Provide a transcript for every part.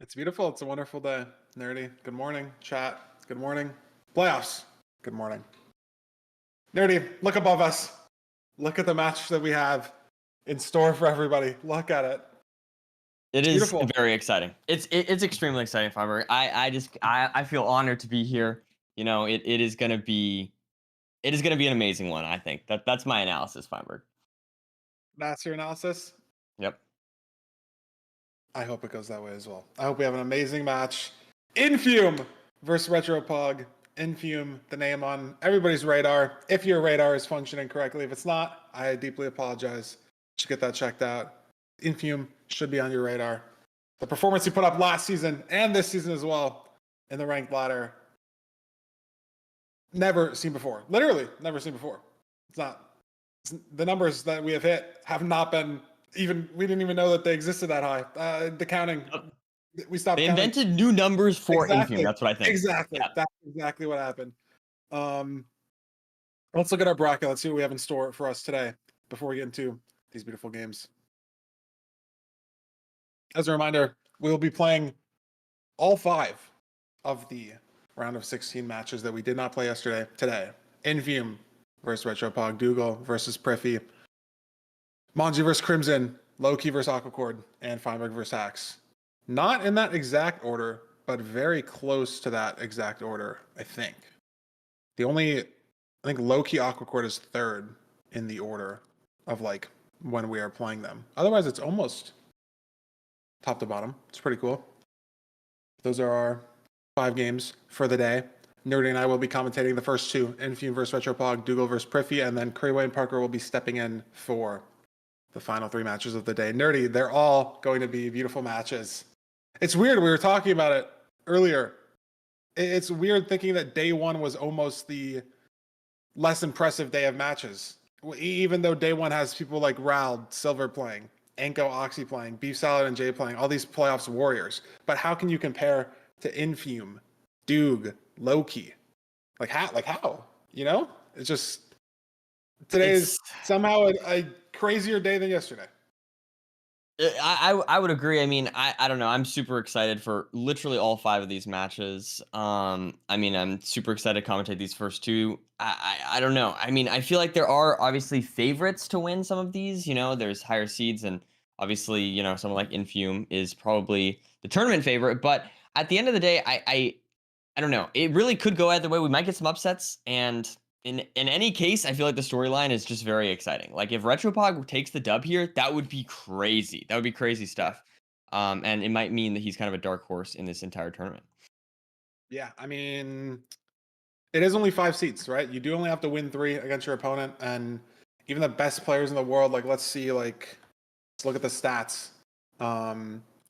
It's beautiful. It's a wonderful day. Nerdy, good morning. Chat, good morning. Playoffs, good morning. Nerdy, look above us. Look at the match that we have in store for everybody. Look at it. It is beautiful. very exciting. It's extremely exciting, Farmer. I feel honored to be here. You know, it is gonna be an amazing one. I think that's my analysis, Feinberg. That's your analysis? Yep. I hope it goes that way as well. I hope we have an amazing match. Infume versus Retropug. Infume, the name on everybody's radar. If your radar is functioning correctly, if it's not, I deeply apologize. Should get that checked out. Infume should be on your radar. The performance he put up last season and this season as well in the ranked ladder, never seen before. Literally never seen before. The numbers that we have hit have not been even, we didn't even know that they existed that high. The counting, we stopped They counting. invented new numbers for Exactly. Infume. That's what I think. Exactly. Yeah. That's exactly what happened. Let's look at our bracket. Let's see what we have in store for us today before we get into these beautiful games. As a reminder, we will be playing all 5 of the round of 16 matches that we did not play yesterday today. Infume versus Retropog, Dougal versus Priffy, Monji versus Crimson, Loki versus Aquacord, and Feinberg versus Hax. Not in that exact order, but very close to that exact order, I think. I think Loki Aquacord is 3rd in the order of like when we are playing them. Otherwise, it's almost top to bottom. It's pretty cool. Those are our 5 games for the day. Nerdy and I will be commentating the first 2, Infume versus Retropog, Dougal versus Priffy, and then Creeway and Parker will be stepping in for the final 3 matches of the day. Nerdy, they're all going to be beautiful matches. It's weird. We were talking about it earlier. It's weird thinking that day 1 was almost the less impressive day of matches. Even though day 1 has people like Ral, Silver playing, Anko, Oxy playing, Beef Salad and Jay playing, all these playoffs warriors. But how can you compare to Infume, Doog, Loki? Like how? You know? It's just, today's somehow a crazier day than yesterday. I would agree. I mean, I don't know. I'm super excited for literally all 5 of these matches. I mean, I'm super excited to commentate these first 2. I don't know. I mean, I feel like there are obviously favorites to win some of these. You know, there's higher seeds, and obviously, you know, someone like Infume is probably the tournament favorite. But at the end of the day, I don't know. It really could go either way. We might get some upsets, and in any case, I feel like the storyline is just very exciting. Like if Retropog takes the dub here, that would be crazy. That would be crazy stuff. And it might mean that he's kind of a dark horse in this entire tournament. Yeah, I mean, it is only 5 seats, right? You do only have to win 3 against your opponent, and even the best players in the world, like let's look at the stats.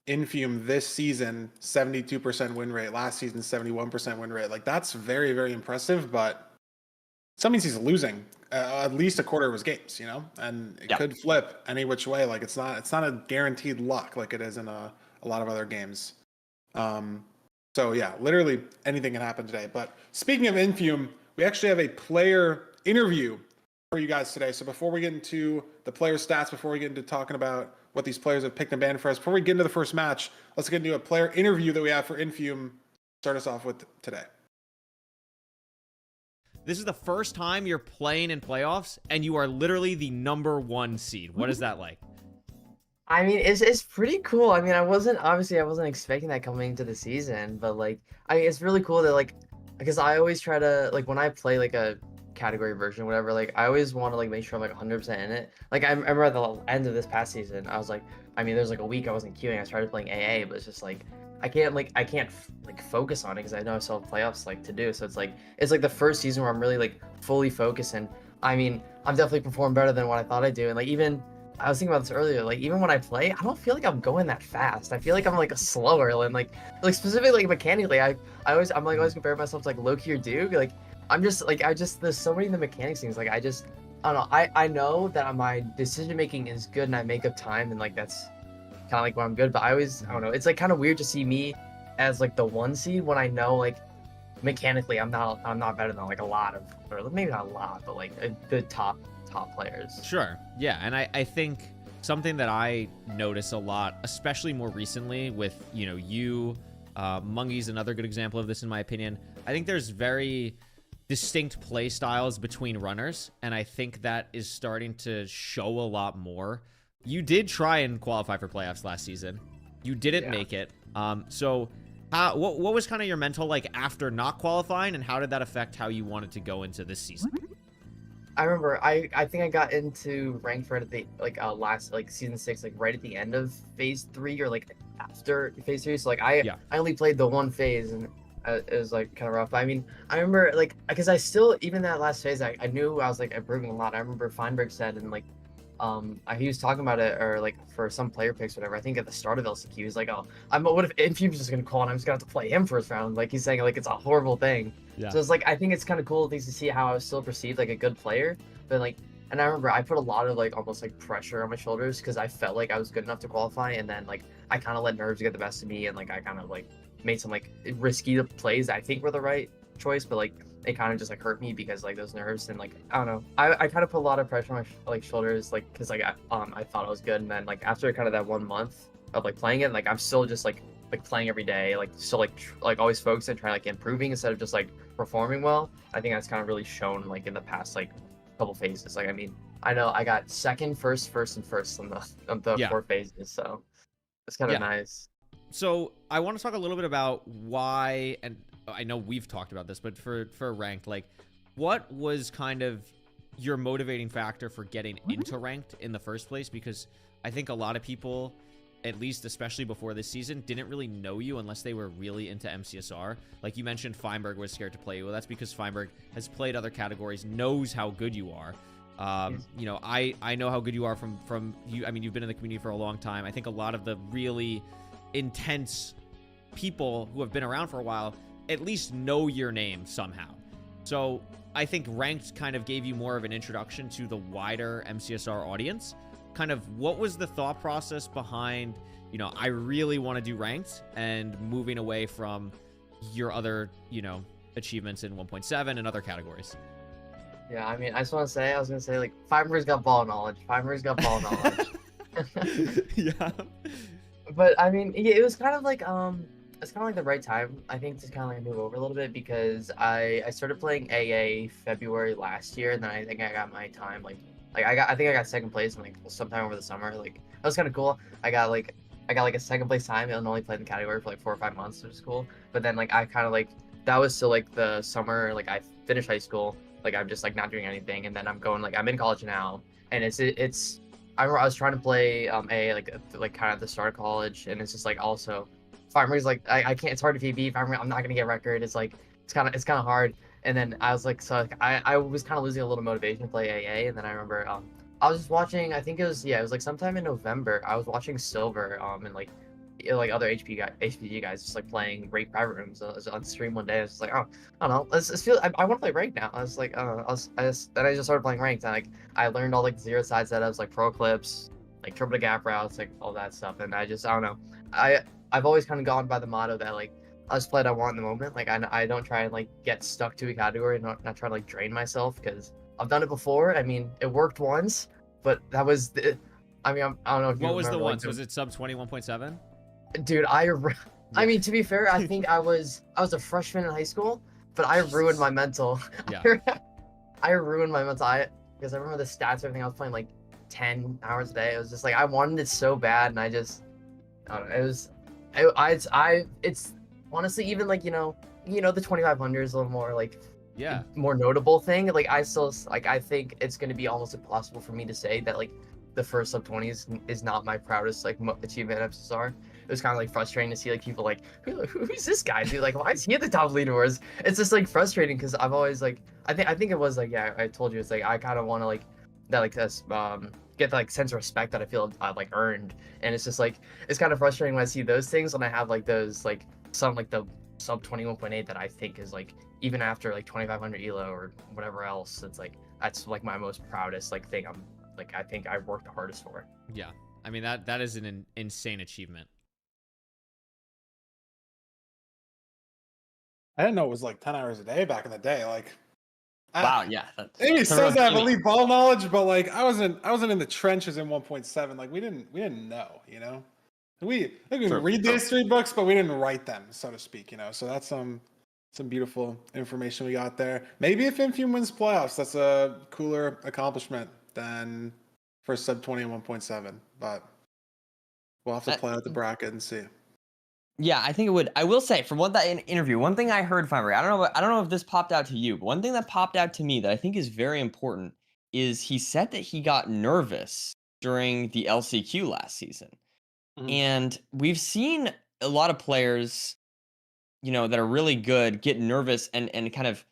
Infume this season, 72% win rate. Last season, 71% win rate. Like that's very, very impressive, but that means he's losing at least a quarter of his games, you know, and it could flip any which way. Like it's not a guaranteed luck like it is in a lot of other games. So yeah, literally anything can happen today. But speaking of Infume, we actually have a player interview for you guys today. So before we get into the player stats, before we get into talking about what these players have picked and banned for us, before we get into the first match, let's get into a player interview that we have for Infume. Start us off with today. This is the first time you're playing in playoffs, and you are literally the #1 seed. What is that like? I mean, it's pretty cool. I mean, I wasn't expecting that coming into the season, but like, it's really cool that like, because I always try to like when I play like a category version, whatever. Like, I always want to like make sure I'm like 100% in it. Like, I remember at the end of this past season, I was like, I mean, there's like a week I wasn't queuing. I started playing AA, but it's just like I can't focus on it because I know I still have playoffs like to do. So it's like the first season where I'm really like fully focused, and I mean, I'm definitely performed better than what I thought I'd do. And like even I was thinking about this earlier, like even when I play, I don't feel like I'm going that fast. I feel like I'm like a slower, and like specifically like mechanically, I'm always comparing myself to like Loki or Duke. Like I'm just like there's so many of the mechanics things. Like I don't know. I know that my decision making is good and I make up time, and like that's kind of like where I'm good, but I don't know, it's like kind of weird to see me as like the 1 seed when I know like mechanically I'm not better than like a lot of, or maybe not a lot, but like the top players. Sure. Yeah. And I think something that I notice a lot, especially more recently with, you, Mungy's another good example of this in my opinion. I think there's very distinct play styles between runners, and I think that is starting to show a lot more. You did try and qualify for playoffs last season. You didn't make it. So what was kind of your mental like after not qualifying, and how did that affect how you wanted to go into this season? I remember I think I got into ranked right at the last season 6, like right at the end of phase 3 or like after phase 3. So like I only played the one phase, and it was like kind of rough. But, I mean, I remember like because I still, even that last phase, I knew I was like improving a lot. I remember Feinberg said, and like he was talking about it, or like for some player picks, whatever. I think at the start of LCQ, he was like, "Oh, what if Infume's just gonna call and I'm just gonna have to play him first round?" Like he's saying, like it's a horrible thing. Yeah. So it's like I think it's kind of cool at least to see how I was still perceived like a good player, but like. And I remember I put a lot of like almost like pressure on my shoulders because I felt like I was good enough to qualify, and then like I kind of let nerves get the best of me, and like I kind of like made some like risky plays that I think were the right choice, but like it kind of just like hurt me because like those nerves, and like I don't know, I kind of put a lot of pressure on my shoulders, like because like I thought I was good, and then like after kind of that 1 month of like playing it, like I'm still just like playing every day, like still like always focused and trying like improving instead of just like performing well. I think that's kind of really shown like in the past like couple phases. Like I mean, I know I got second, first, and first on the 4 phases, so it's kind of nice. So I want to talk a little bit about why, and I know we've talked about this, but for ranked, like what was kind of your motivating factor for getting into ranked in the first place? Because I think a lot of people, at least especially before this season, didn't really know you unless they were really into MCSR. Like you mentioned, Feinberg was scared to play you. Well, that's because Feinberg has played other categories, knows how good you are. You know, I know how good you are from you. I mean, you've been in the community for a long time. I think a lot of the really intense people who have been around for a while at least know your name somehow. So I think ranked kind of gave you more of an introduction to the wider MCSR audience. Kind of what was the thought process behind, you know, I really want to do ranked, and moving away from your other, you know, achievements in 1.7 and other categories? Yeah, I mean, I just want to say, I was going to say, like, Feinberg's got ball knowledge. Feinberg's got ball knowledge. Yeah. But, I mean, yeah, it was kind of like, it's kind of like the right time, I think, to kind of like move over a little bit, because I started playing AA February last year, and then I think I got my time, I think I got second place in like sometime over the summer. Like that was kind of cool. I got like a second place time and only played in the category for like 4 or 5 months, which is cool. But then like I kind of like that was still like the summer. Like I finished high school. Like I'm just like not doing anything, and then I'm going like I'm in college now, and it's. I remember I was trying to play A like kind of the start of college, and it's just like also Farmer's like I can't. It's hard to PB. Farmer, I'm not gonna get record. It's like it's kind of hard. And then I was like, so like, I was kind of losing a little motivation to play AA. And then I remember I was just watching. I think it was like sometime in November. I was watching Silver and like other HPG guys just like playing ranked private rooms on stream one day. I was just like, oh, I don't know. Let's feel. I want to play ranked now. I was like, then I just started playing ranked, and like I learned all like zero side setups, like pro clips, like triple to gap routes, like all that stuff. And I don't know. I've always kind of gone by the motto that like I'll just play what I want in the moment. Like I don't try and like get stuck to a category and not try to like drain myself, because I've done it before. I mean, it worked once, but that was the. I mean, I don't know if you What was the remember, once? Was it sub 21.7? Dude, I mean, to be fair, I think I was a freshman in high school, but I ruined my mental. Yeah. I ruined my mental. Because I remember the stats, everything. I was playing like 10 hours a day. It was just like I wanted it so bad, and I don't know, it was. It's honestly, even like, you know, the 2500 is a little more like more notable thing. Like I still like I think it's going to be almost impossible for me to say that like the first sub 20 is not my proudest like achievement at FSR. It was kind of like frustrating to see like people like who's this guy, dude? Like why is he at the top leaderboards? It's just like frustrating because I've always like I think it was like, yeah, I told you, it's like I kind of want to like that like this get the like sense of respect that I feel I've like earned. And it's just like it's kind of frustrating when I see those things when I have like those like some like the sub 21.8 that I think is like even after like 2500 elo or whatever else, it's like that's like my most proudest like thing I'm like I think I've worked the hardest for. Yeah, I mean that is an insane achievement. I didn't know it was like 10 hours a day back in the day. Like Wow, yeah. Maybe That's a says real I have gimme. elite ball knowledge, but like I wasn't in the trenches in 1.7. Like we didn't know, you know. We True, read the true. history books, but we didn't write them, so to speak, you know. So that's some beautiful information we got there. Maybe if Infume wins playoffs, that's a cooler accomplishment than for sub 20 and 1.7. But we'll have to play out the bracket and see. Yeah, I think it would. I will say, from what that interview, one thing I heard, Fineberg, I don't know if this popped out to you, but one thing that popped out to me that I think is very important is he said that he got nervous during the LCQ last season. Mhm. And we've seen a lot of players, that are really good get nervous and kind of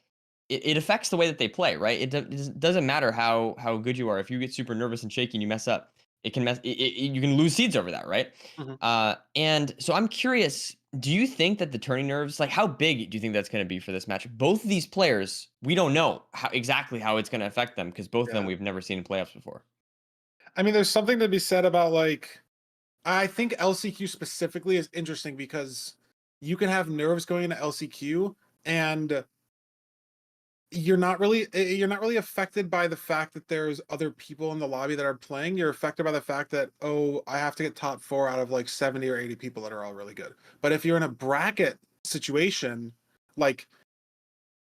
it affects the way that they play, right? It doesn't matter how good you are. If you get super nervous and shaky and you mess up, it can you can lose seeds over that, right? Mhm. And so I'm curious, do you think that the turning nerves, like how big do you think that's going to be for this match? Both of these players, we don't know exactly how it's going to affect them because both of them Yeah. we've never seen in playoffs before. I mean, there's something to be said about like I think LCQ specifically is interesting because you can have nerves going into LCQ and you're not really affected by the fact that there's other people in the lobby that are playing. You're affected by the fact that, oh, I have to get top 4 out of like 70 or 80 people that are all really good. But if you're in a bracket situation, like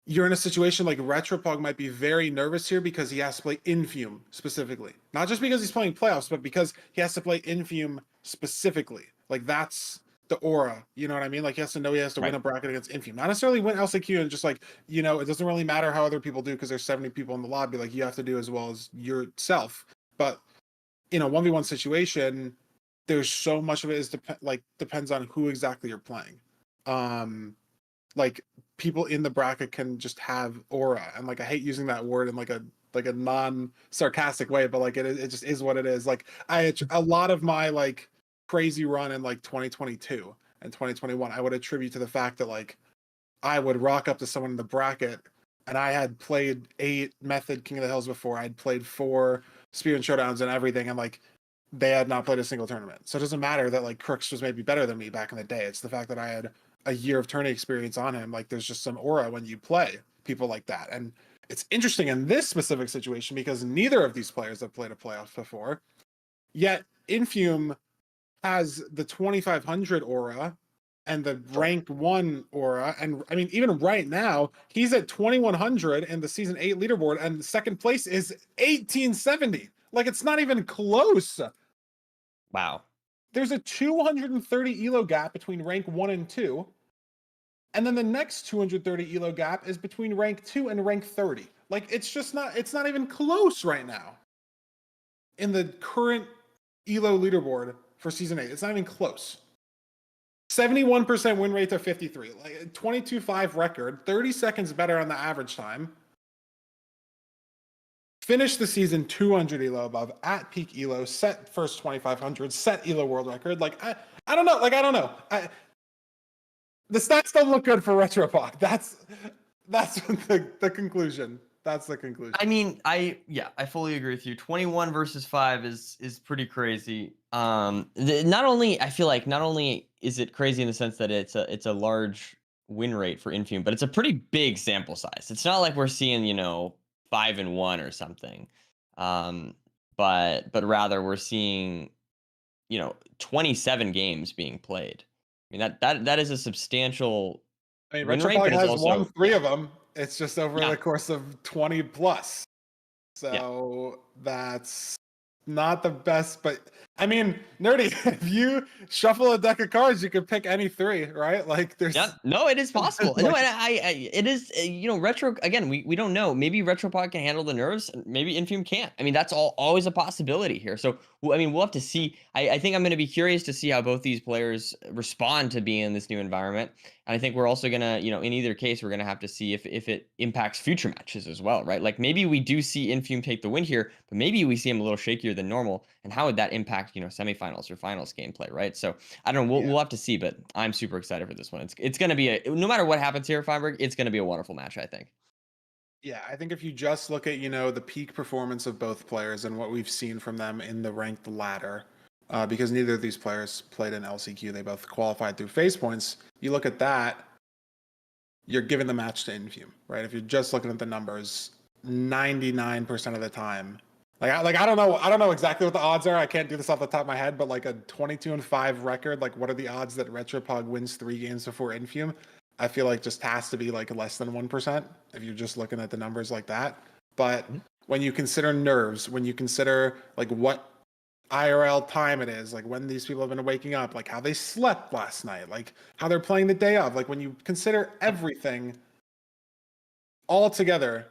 you're in a situation like Retropog might be very nervous here because he has to play Infume specifically. Not just because he's playing playoffs, but because he has to play Infume specifically. Like that's the aura. You know what I mean? Like he has to know he has to win Right. a bracket against Infume. Not necessarily win LCQ and just like, it doesn't really matter how other people do because there's 70 people in the lobby. Like you have to do as well as yourself. But in a 1v1 situation, there's so much of it is depends on who exactly you're playing. Like people in the bracket can just have aura, and like I hate using that word in like a non sarcastic way, but like it just is what it is. Like a lot of my like crazy run in like 2022 and 2021 I would attribute to the fact that like I would rock up to someone in the bracket and I had played 8 Method King of the Hills before. I'd played 4 Spear and Showdowns and everything, and like they had not played a single tournament. So it doesn't matter that like Crooks was maybe better than me back in the day. It's the fact that I had a year of tourney experience on him. Like there's just some aura when you play people like that. And it's interesting in this specific situation because neither of these players have played a playoff before. Yet Infume has the 2500 aura and the rank 1 aura. And I mean, even right now, he's at 2100 in the season 8 leaderboard, and the second place is 1870. Like it's not even close. Wow. There's a 230 elo gap between rank 1 and 2. And then the next 230 elo gap is between rank 2 and rank 30. Like it's not even close right now. In the current elo leaderboard for season 8, it's not even close. 71% win rate to 53, like 22-5 record, 30 seconds better on the average time. Finished the season 200 elo above at peak elo, set first 2500, set elo world record. Like I don't know. Like I don't know. The stats don't look good for Retropod. That's the conclusion. That's the conclusion. I mean, I fully agree with you. 21 versus 5 is pretty crazy. Not only I feel like not only is it crazy in the sense that it's a large win rate for Infume, but it's a pretty big sample size. It's not like we're seeing 5-1 or something, but rather we're seeing 27 games being played. I mean that is a substantial I mean, win rate, Retropod but it's has also won 3 of them. It's just over Yeah. the course of 20 plus. So that's not the best, but I mean, Nerdy, if you shuffle a deck of cards, you could pick any 3, right? Like there's Yep. No, it is possible. like, No, and it is. Retro again. We don't know. Maybe Retropod can handle the nerves. And maybe Infume can't. I mean, that's always a possibility here. So, I mean, we'll have to see. I think I'm going to be curious to see how both these players respond to being in this new environment. And I think we're also gonna, in either case, we're gonna have to see if it impacts future matches as well, right? Like maybe we do see Infume take the win here, but maybe we see him a little shakier than normal. And how would that impact, semifinals or finals gameplay, right? So I don't know. We'll have to see, but I'm super excited for this one. It's going to be no matter what happens here, Feinberg, it's going to be a wonderful match, I think. Yeah, I think if you just look at, the peak performance of both players and what we've seen from them in the ranked ladder, because neither of these players played in LCQ, they both qualified through phase points. You look at that, you're giving the match to Infume, right? If you're just looking at the numbers, 99% of the time. I don't know exactly what the odds are. I can't do this off the top of my head, but like a 22-5 record, like what are the odds that Retropog wins 3 games before Infume? I feel like just has to be like less than 1% if you're just looking at the numbers like that. But when you consider nerves, when you consider like what IRL time it is, like when these people have been waking up, like how they slept last night, like how they're playing the day of, like when you consider everything all together,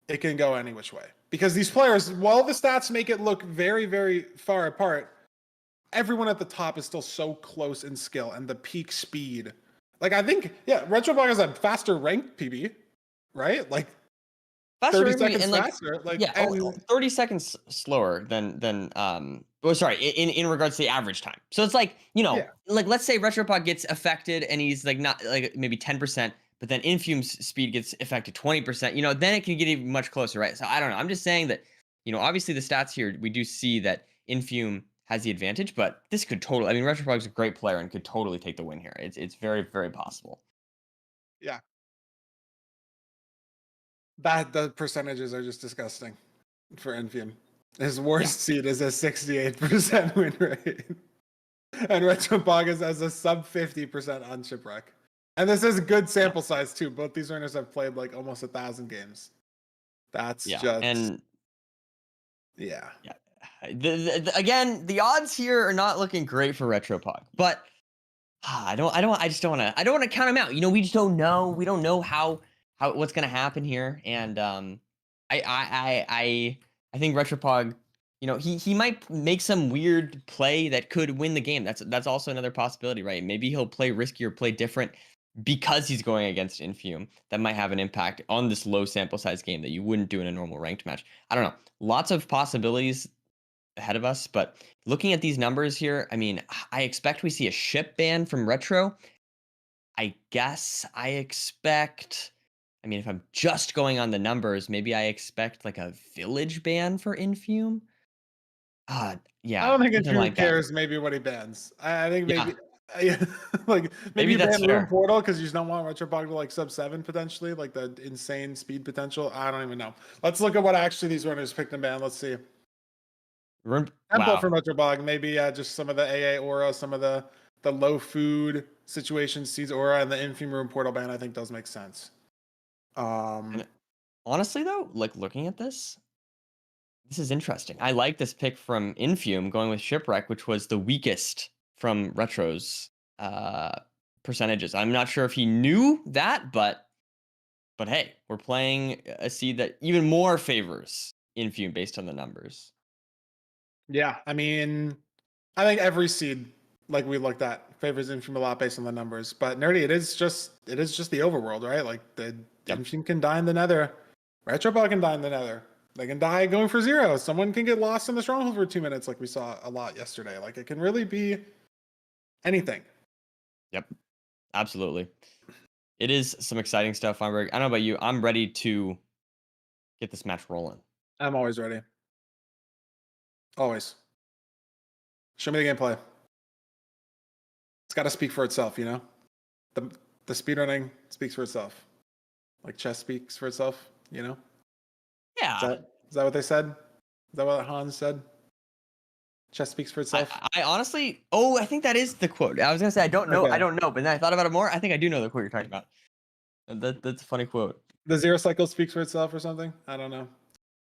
it can go any which way. Because these players, while the stats make it look very, very far apart, everyone at the top is still so close in skill and the peak speed. Like I think, yeah, Retropog has a faster ranked PB, right? Like Faster 30 seconds and like faster. Like yeah, and 30 seconds slower than oh sorry, in regards to the average time. So it's like, yeah. like let's say Retropod gets affected and he's like not like maybe 10%, but then Infume's speed gets affected 20%, then it can get even much closer, right? So I don't know. I'm just saying that, obviously the stats here, we do see that Infume has the advantage, but this could totally, I mean, Retropod's a great player and could totally take the win here. It's very, very possible. Yeah. The percentages are just disgusting for Infume. His worst seed is a 68% win rate. And Retropog is as a sub 50% on Shipwreck. And this is good sample size too. Both these runners have played like almost 1,000 games. That's just and yeah. Again, the odds here are not looking great for Retropog, but I just don't want to count him out. We just don't know. We don't know how what's going to happen here. And I think Retropog, he might make some weird play that could win the game. That's also another possibility, right? Maybe he'll play riskier, play different because he's going against Infume. That might have an impact on this low sample size game that you wouldn't do in a normal ranked match. I don't know. Lots of possibilities ahead of us, but looking at these numbers here, I mean, I expect we see a ship ban from Retro. I guess I expect, I mean, if I'm just going on the numbers, maybe I expect like a village ban for Infume. Yeah. I don't think something Infume like that. cares maybe what he bans. I think maybe Yeah. like Maybe you that's ban Room fair. Portal because you just don't want Retropog to like sub 7 potentially, like the insane speed potential. I don't even know. Let's look at what actually these runners picked and banned. Let's see. Tempo Wow. from Retropog, maybe just some of the AA aura, some of the low food situation sees aura, and the Infume Room Portal ban I think does make sense. And honestly though, like looking at this is interesting. I like this pick from Infume going with Shipwreck, which was the weakest from Retro's percentages. I'm not sure if he knew that, but hey, we're playing a seed that even more favors Infume based on the numbers. Yeah, I mean, I think every seed like we looked at favors Infume a lot based on the numbers. But Nerdy, it is just the overworld, right? Like the Infume can die in the Nether, Retropog can die in the Nether. They can die going for 0. Someone can get lost in the stronghold for 2 minutes, like we saw a lot yesterday. Like it can really be anything. Yep, absolutely. It is some exciting stuff, Feinberg. I don't know about you. I'm ready to get this match rolling. I'm always ready. Always. Show me the gameplay. It's got to speak for itself, The speedrunning speaks for itself. Like chess speaks for itself, Yeah. Is that what they said? Is that what Hans said? Chess speaks for itself. I honestly, I think that is the quote. I was gonna say I don't know, but then I thought about it more. I think I do know the quote you're talking about. That's a funny quote. The 0 cycle speaks for itself or something. I don't know.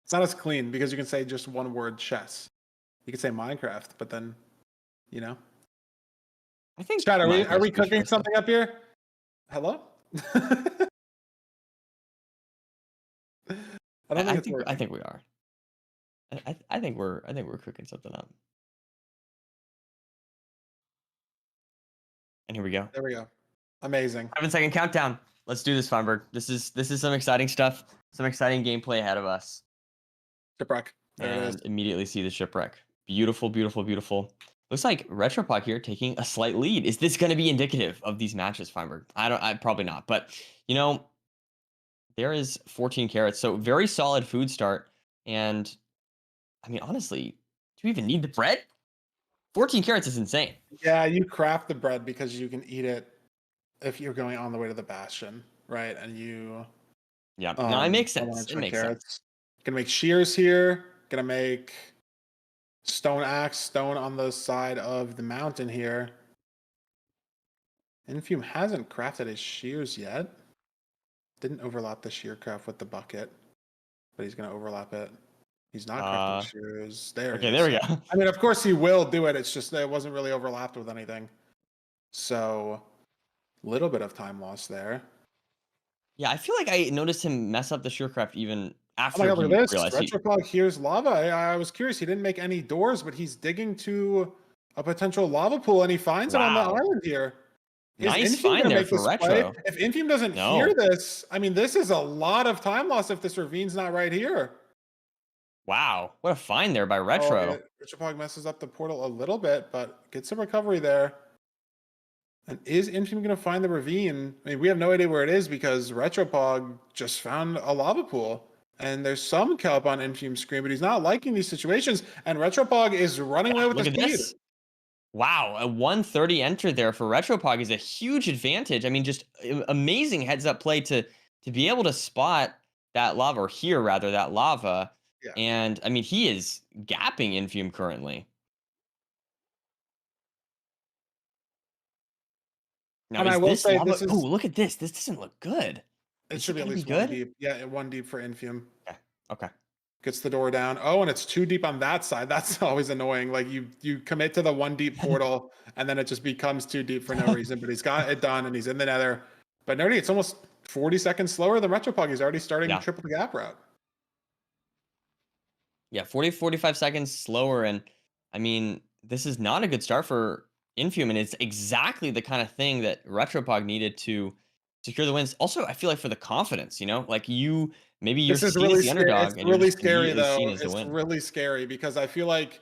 It's not as clean because you can say just one word chess. You could say Minecraft, but then, I think. Chad, are we cooking something up here? Hello? I think we are. I think we're cooking something up. And here we go. There we go. Amazing. 7-second countdown. Let's do this, Feinberg. This is some exciting stuff. Some exciting gameplay ahead of us. Shipwreck. There it is. And immediately see the Shipwreck. Beautiful, beautiful, beautiful. Looks like Retropod here taking a slight lead. Is this going to be indicative of these matches, Feinberg? I probably not. But there is 14 carats, so very solid food start. And I mean, honestly, do we even need the bread? 14 carats is insane. Yeah, you craft the bread because you can eat it if you're going on the way to the bastion, right? And Yeah, no, it makes I want sense. to It try makes sense. carrots. Gonna make shears here. Gonna make stone axe, stone on the side of the mountain here. Infume hasn't crafted his shears yet. Didn't overlap the shear craft with the bucket, but he's gonna overlap it. He's not crafting shears. There he Okay, is. there we go. I mean, of course he will do it. It's just that it wasn't really overlapped with anything. So, little bit of time lost there. Yeah, I feel like I noticed him mess up the Shearcraft even Oh my after god, look he at this. realized he. Retropog here's lava. I was curious. He didn't make any doors, but he's digging to a potential lava pool and he finds it on the Wow. island here. Is Nice Infume find gonna there make for this play? Retro. If Infume doesn't hear No. this, I mean, this is a lot of time lost if this ravine's not right here. Wow. What a find there by Oh, Retro. Retropog messes up the portal a little bit, but gets some recovery there. And is Infume going to find the ravine? I mean, we have no idea where it is because Retropog just found a lava pool. And there's some kelp on Infume's screen, but he's not liking these situations. And Retropog is running away with Look the at speed. this. Wow, a 130 enter there for Retropog is a huge advantage. I mean, just amazing heads up play to be able to spot that lava, or hear rather that lava. Yeah. And I mean, he is gapping Infume currently. Now, And I is will this say lava? this is. Oh, look at this. This doesn't look good. It Is should be at gonna least one good? deep. Yeah, one deep for Infume. Okay. Okay. Gets the door down. Oh, and it's too deep on that side. That's always annoying. Like you commit to the one deep portal, and then it just becomes too deep for no reason. But he's got it done, and he's in the nether. But Nerdy, it's almost 40 seconds slower than Retropog. He's already starting triple the gap route. Yeah, 45 seconds slower. And I mean, this is not a good start for Infume, and it's exactly the kind of thing that Retropog needed to secure the wins. Also, I feel like for the confidence, like maybe you're This is seen really as the scary. underdog It's and you're really just scary immediately though. seen as the It's win. really scary because I feel like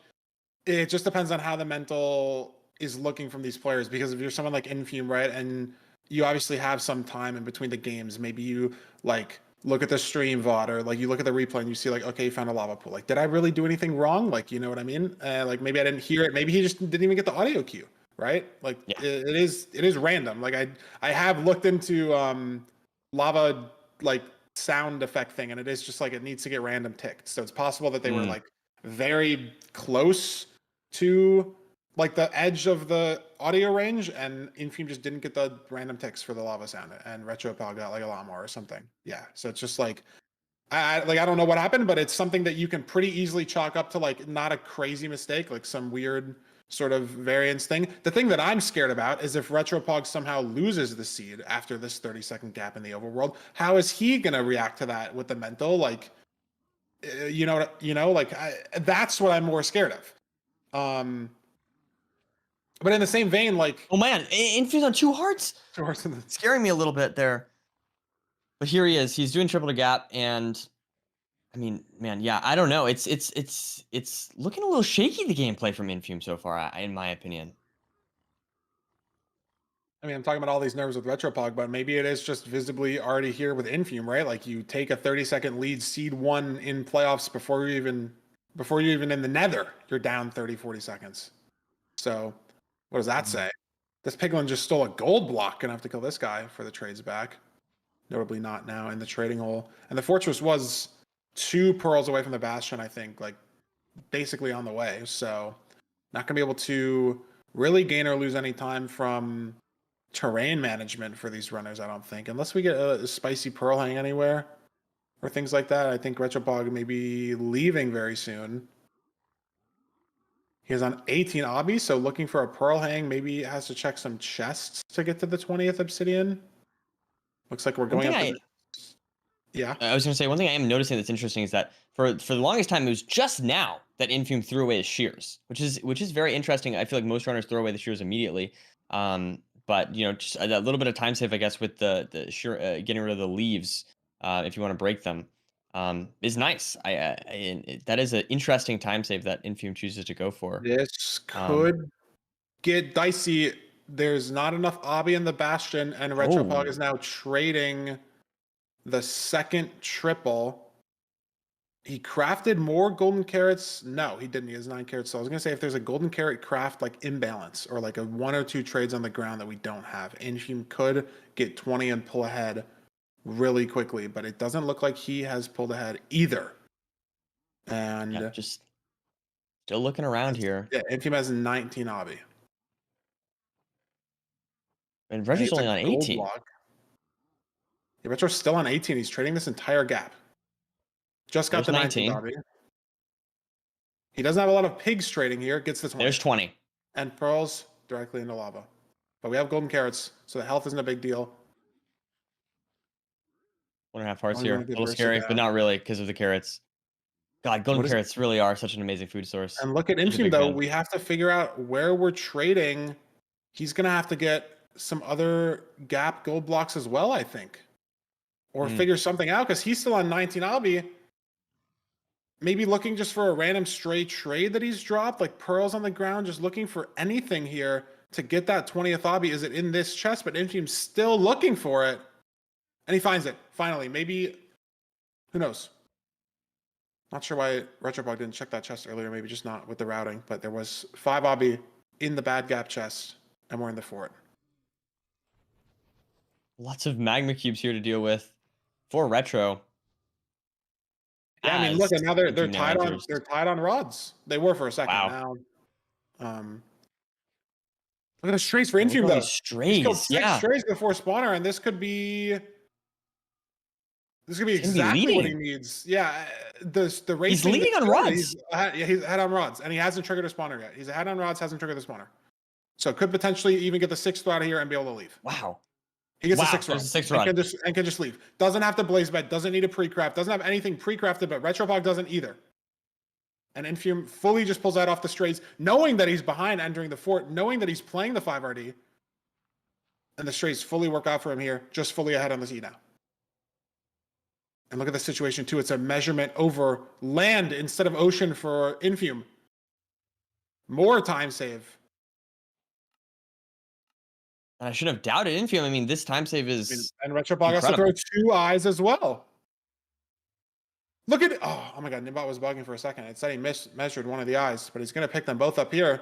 it just depends on how the mental is looking from these players. Because if you're someone like Infume, right, and you obviously have some time in between the games, maybe you like look at the stream VOD or like you look at the replay and you see like, okay, you found a lava pool. Like, did I really do anything wrong? Like, you know what I mean? Like maybe I didn't hear it. Maybe he just didn't even get the audio cue, right? Like Yeah. it is random. Like I have looked into lava like sound effect thing, and it is just like it needs to get random ticked. So it's possible that they were like very close to like the edge of the audio range, and Infume just didn't get the random ticks for the lava sound, and Retropal got like a lot more or something. Yeah, so it's just like I don't know what happened, but it's something that you can pretty easily chalk up to like not a crazy mistake, like some weird sort of variance thing. The thing that I'm scared about is if Retropog somehow loses the seed after this 30-second gap in the overworld, how is he gonna react to that with the mental? Like, that's what I'm more scared of. But in the same vein, like, Oh man, Infume's on 2 hearts. Scaring me a little bit there. But here he is. He's doing triple to gap, and I mean, man, yeah, I don't know. It's looking a little shaky, the gameplay from Infume so far, in my opinion. I mean, I'm talking about all these nerves with Retropog, but maybe it is just visibly already here with Infume, right? Like you take a 30-second lead, seed 1 in playoffs before you're even in the nether, you're down 30, 40 seconds. So what does that say? This piglin just stole a gold block. Gonna have to kill this guy for the trades back. Notably not now in the trading hole. And the fortress was 2 pearls away from the bastion, I think, like basically on the way. So not gonna be able to really gain or lose any time from terrain management for these runners, I don't think. Unless we get a spicy pearl hang anywhere or things like that. I think Retropog may be leaving very soon. He is on 18 obby, so looking for a pearl hang. Maybe has to check some chests to get to the 20th obsidian. Looks like we're going up. Yeah. I was going to say, one thing I am noticing that's interesting is that for the longest time, it was just now that Infume threw away his shears, which is very interesting. I feel like most runners throw away the shears immediately. But just a little bit of time save, I guess, with the shear, getting rid of the leaves, if you want to break them, is nice. That is an interesting time save that Infume chooses to go for. This could get dicey. There's not enough obby in the bastion, and Retropog is now trading the second triple. He crafted more golden carrots. No, he didn't. He has 9 carrots. So I was going to say if there's a golden carrot craft like imbalance or like a 1 or 2 trades on the ground that we don't have, Infume could get 20 and pull ahead really quickly, but it doesn't look like he has pulled ahead either. And Yeah, just still looking around here. yeah, Infume has 19 obby. And And Retro's he's only a on gold 18. block. Yeah, Retro's still on 18. He's trading this entire gap. Just got There's the 19 19. obby. He doesn't have a lot of pigs trading here. Gets this one. There's 20. And pearls directly into lava. But we have golden carrots, so the health isn't a big deal. 1.5 hearts Only here. really A good little versus scary, that. but not really because of the carrots. God, golden What is- carrots really are such an amazing food source. And look at Such a Infume, big though. fan. We have to figure out where we're trading. He's going to have to get some other gap gold blocks as well, I think. Or figure something out, because he's still on 19 obby. Maybe looking just for a random stray trade that he's dropped, like pearls on the ground, just looking for anything here to get that 20th obby. Is it in this chest? But Infume's still looking for it. And he finds it, finally. Maybe, who knows? Not sure why Retropog didn't check that chest earlier. Maybe just not with the routing. But there was 5 obby in the bad gap chest, and we're in the fort. Lots of magma cubes here to deal with for Retro. Yeah, I mean, look, and now they're Infume tied on enters. they're tied on rods. They were for a second. Wow. Now, look at the strays for Look at Infume all though. these He's killed strays. 6 Yeah. strays before spawner, and this could be He's gonna be exactly what he leading. needs. Yeah, the race. He's leading on rods. He's ahead on rods, and he hasn't triggered a spawner yet. He's ahead on rods, hasn't triggered the spawner, so could potentially even get the 6th rod here and be able to leave. Wow. He gets Wow, a 6th rod. there's a 6th And rod. can just leave. Doesn't have to blaze bed. Doesn't need a pre-craft. Doesn't have anything pre-crafted, but Retropog doesn't either. And Infume fully just pulls that off the strays, knowing that he's behind entering the fort, knowing that he's playing the 5RD. And the strays fully work out for him here, just fully ahead on the Z now. And look at the situation too. It's a measurement over land instead of ocean for Infume. More time save. And I shouldn't have doubted Infume. I mean, this time save is And Retropog has to throw incredible. 2 eyes as well. Look at it. Oh my god, Nimbot was bugging for a second. It said he measured one of the eyes, but he's going to pick them both up here.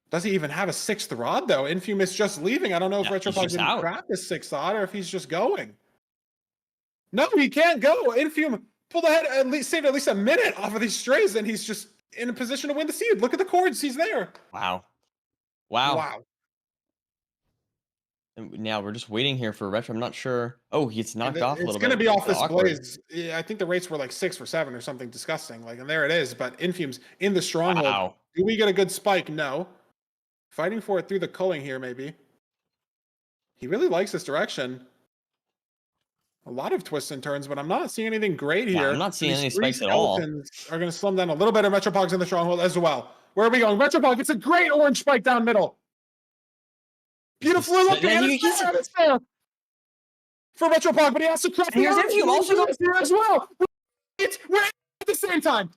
Does he even have a 6th rod, though? Infume is just leaving. I don't know if Yeah, he's Retropog just didn't out. craft his 6th rod or if he's just going. No, he can't go. Infume pulled ahead, saved at least a minute off of these strays, and he's just in a position to win the seed. Look at the cords. He's there. Wow. Wow. Wow. And now we're just waiting here for Retro. I'm not sure. Oh, he gets knocked off a little It's bit. going to be off It's this awkward. blaze. Yeah, I think the rates were like 6 or 7 or something disgusting. Like, and there it is. But Infume's in the stronghold. Wow. Do we get a good spike? No. Fighting for it through the culling here, maybe. He really likes this direction. A lot of twists and turns, but I'm not seeing anything great here. Yeah, I'm not seeing These any 3 spikes at all. skeletons are going to slow him down a little bit, and Retropog's in the stronghold as well. Where are we going? Retropog gets a great orange spike down middle. Beautifully looking. Yeah, And it's fair for Retropog, but he has to craft And here's the orange Infume also here as well. We're at the same time.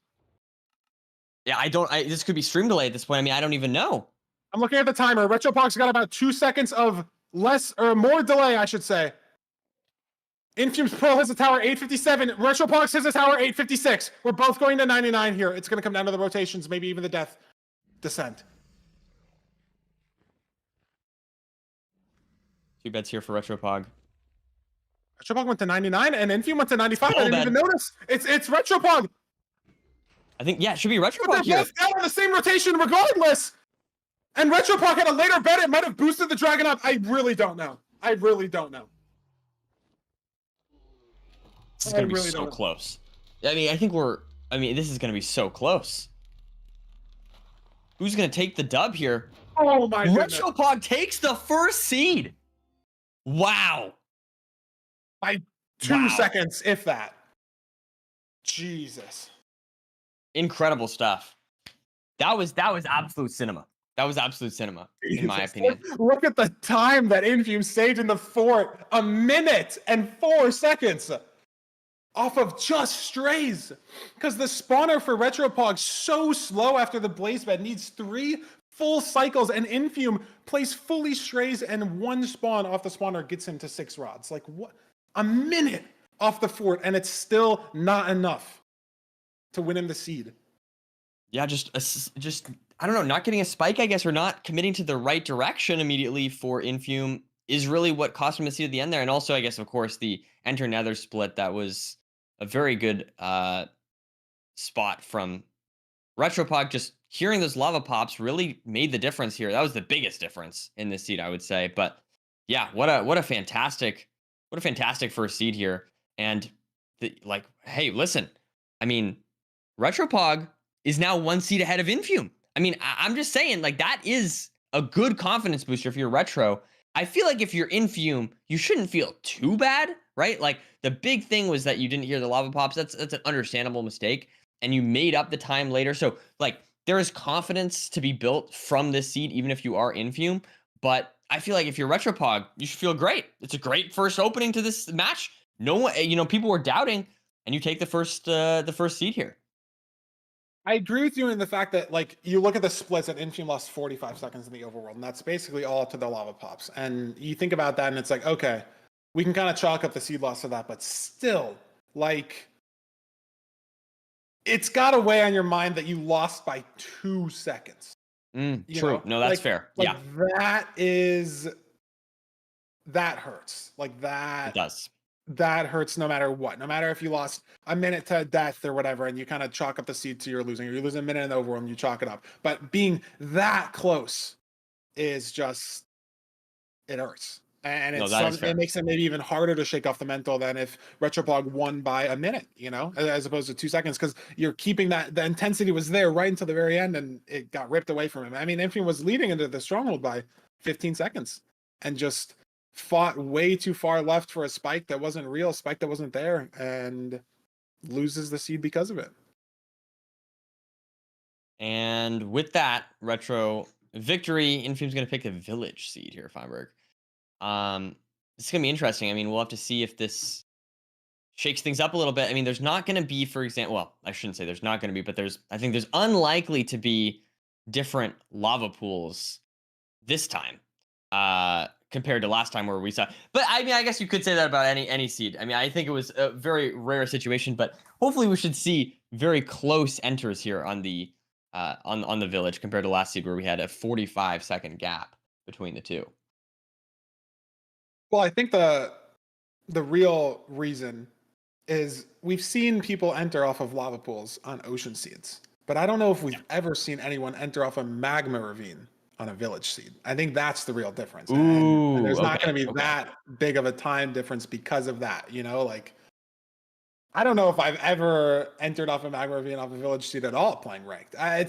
Yeah, this could be stream delay at this point. I mean, I don't even know. I'm looking at the timer. Retropog's got about 2 seconds of less or more delay, I should say. Infume's Pearl has a tower 857. Retropog's has a tower 856. We're both going to 99 here. It's going to come down to the rotations, maybe even the death descent. 2 bets here for Retropog. Retropog went to 99 and Infume went to 95. I Double didn't even bet. notice. It's Retropog. I think, yeah, it should be But Retropog they're here. both down in the same rotation regardless. And Retropog had a later bet. It might have boosted the dragon up. I really don't know. I really don't know. This is going to be really so don't know. close. I mean, this is going to be so close. Who's going to take the dub here? Oh my goodness. Retropog takes the first seed. Wow. By 2 Wow. seconds, if that. Jesus. Incredible stuff. That was absolute cinema. That was absolute cinema, in my Jesus. opinion. Look at the time that Infume stayed in the fort. 1 minute and 4 seconds. Off of just strays. Because the spawner for Retropog so slow after the blaze bed needs 3 full cycles, and Infume plays fully strays, and 1 spawn off the spawner gets him to 6 rods. Like, what? 1 minute off the fort, and it's still not enough to win him the seed. Yeah, just I don't know, not getting a spike, I guess, or not committing to the right direction immediately for Infume is really what cost him the seed at the end there. And also, I guess, of course, the Enter Nether split, that was a very good spot from Retropod. Just hearing those lava pops really made the difference here. That was the biggest difference in this seed, I would say. But yeah, what a fantastic first seed here. And like, hey, listen, I mean, Retropog is now 1 seed ahead of Infume. I mean, I'm just saying, like, that is a good confidence booster if you're Retro. I feel like if you're Infume, you shouldn't feel too bad, right? Like, the big thing was that you didn't hear the lava pops. That's an understandable mistake, and you made up the time later. So, like, there is confidence to be built from this seed, even if you are Infume. But I feel like if you're Retropog, you should feel great. It's a great first opening to this match. No one, people were doubting, and you take the first seed here. I agree with you in the fact that, like, you look at the splits and Infume lost 45 seconds in the overworld, and that's basically all to the lava pops. And you think about that, and it's like, okay, we can kind of chalk up the seed loss to that, but still, like, it's got to weigh on your mind that you lost by 2 seconds. True. Know? No, that's fair. Yeah. That hurts. Like, that. It does. That hurts no matter what. No matter if you lost a minute to death or whatever, and you kind of chalk up the seed to you're losing. You're losing a minute in the overworld and you chalk it up. But being that close is just, it hurts. And it makes it maybe even harder to shake off the mental than if Retropog won by a minute, as opposed to 2 seconds, because you're keeping the intensity was there right until the very end, and it got ripped away from him. I mean, Infume was leading into the stronghold by 15 seconds and just fought way too far left for a spike that wasn't real, a spike that wasn't there, and loses the seed because of it. And with that Retro victory, Infume's going to pick the village seed here, Feinberg. It's going to be interesting. I mean, we'll have to see if this shakes things up a little bit. I mean, there's not going to be, for example, well, I shouldn't say there's not going to be, but I think there's unlikely to be different lava pools this time. Compared to last time where we saw, but I mean, I guess you could say that about any seed. I mean, I think it was a very rare situation, but hopefully we should see very close enters here on the on the village compared to last seed where we had a 45-second gap between the two. Well, I think the real reason is we've seen people enter off of lava pools on ocean seeds, but I don't know if we've ever seen anyone enter off a magma ravine on a village seed. I think that's the real difference. And there's not going to be that big of a time difference because of that, like, I don't know if I've ever entered off a magma ravine off a village seed at all playing ranked. I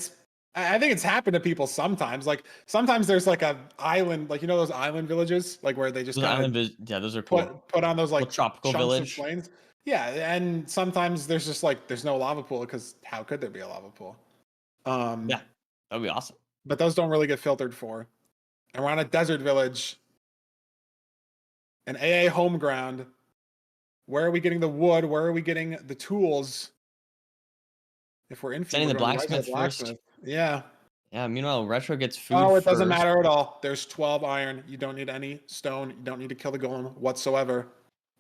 think it's happened to people sometimes. Like, sometimes there's like a island, like, those island villages, like where they just those are cool. Put on those like tropical village plains. Yeah, and sometimes there's just like there's no lava pool because how could there be a lava pool? Yeah, that'd be awesome. But those don't really get filtered for. And we're on a desert village, an AA home ground. Where are we getting the wood? Where are we getting the tools? If we're in sending the blacksmith first. Yeah. Yeah, meanwhile, Retro gets food. Oh, it doesn't matter at all. There's 12 iron. You don't need any stone. You don't need to kill the golem whatsoever.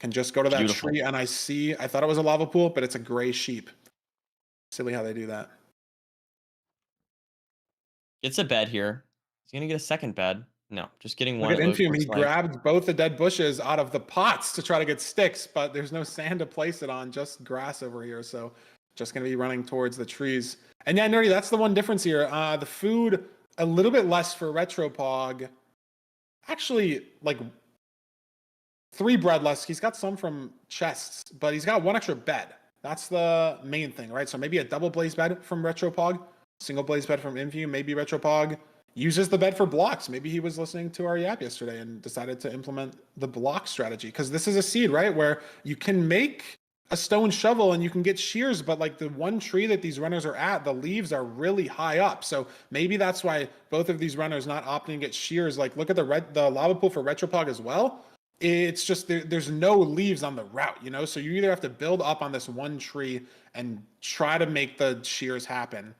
Can just go to that tree, and I thought it was a lava pool, but it's a gray sheep. Silly how they do that. Gets a bed here. He's going to get a second bed. No, just getting one. Look at Infume. He grabbed both the dead bushes out of the pots to try to get sticks, but there's no sand to place it on, just grass over here. So just going to be running towards the trees. And yeah, Nerdy, that's the one difference here. The food, a little bit less for Retropog. Actually, like 3 bread less. He's got some from chests, but he's got 1 extra bed. That's the main thing, right? So maybe a double blaze bed from Retropog. Single blaze bed from Infume. Maybe Retropog uses the bed for blocks. Maybe he was listening to our yap yesterday and decided to implement the block strategy. Because this is a seed, right? Where you can make a stone shovel and you can get shears, but like the one tree that these runners are at, the leaves are really high up. So maybe that's why both of these runners not opting to get shears. Like, look at the lava pool for Retropog as well. It's just there's no leaves on the route, So you either have to build up on this one tree and try to make the shears happen,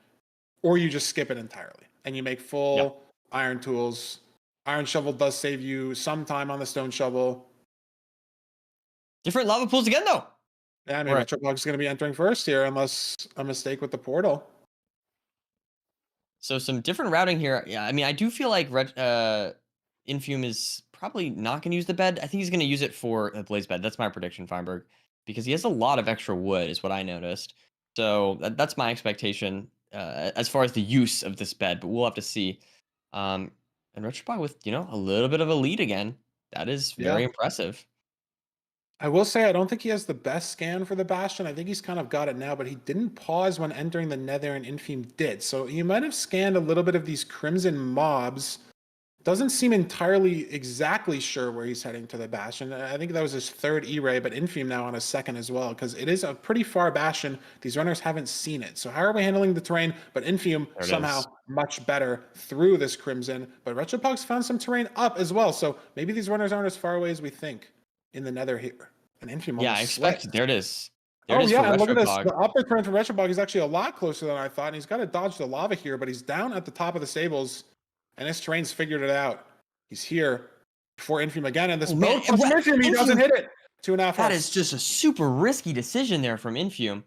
or you just skip it entirely and you make full iron tools. Iron shovel does save you some time on the stone shovel. Different lava pools again, though. Yeah, I mean, Retropog's going to be entering first here, unless a mistake with the portal. So some different routing here. Yeah, I mean, I do feel like Infume is probably not going to use the bed. I think he's going to use it for the blaze bed. That's my prediction, Feinberg, because he has a lot of extra wood, is what I noticed. So that's my expectation as far as the use of this bed, but we'll have to see. And Retropod with, a little bit of a lead again. That is Yeah. very impressive. I will say I don't think he has the best scan for the Bastion. I think he's kind of got it now, but he didn't pause when entering the Nether, and Infume did. So he might have scanned a little bit of these Crimson mobs. Doesn't seem entirely exactly sure where he's heading to the Bastion. I think that was his third E-Ray, but Infume now on a second as well, because it is a pretty far Bastion. These runners haven't seen it. So how are we handling the terrain? But Infume somehow much better through this Crimson. But Retropog's found some terrain up as well. So maybe these runners aren't as far away as we think in the Nether here. And Infume Yeah, I expect. There it is. There it is and look at this. Retropog. The upper turn for Retropog is actually a lot closer than I thought. And he's got to dodge the lava here, but he's down at the top of the stables. And this terrain's figured it out. He's here before Infume again. And this boat from Infume, he doesn't hit it. 2.5 hearts. That is just a super risky decision there from Infume.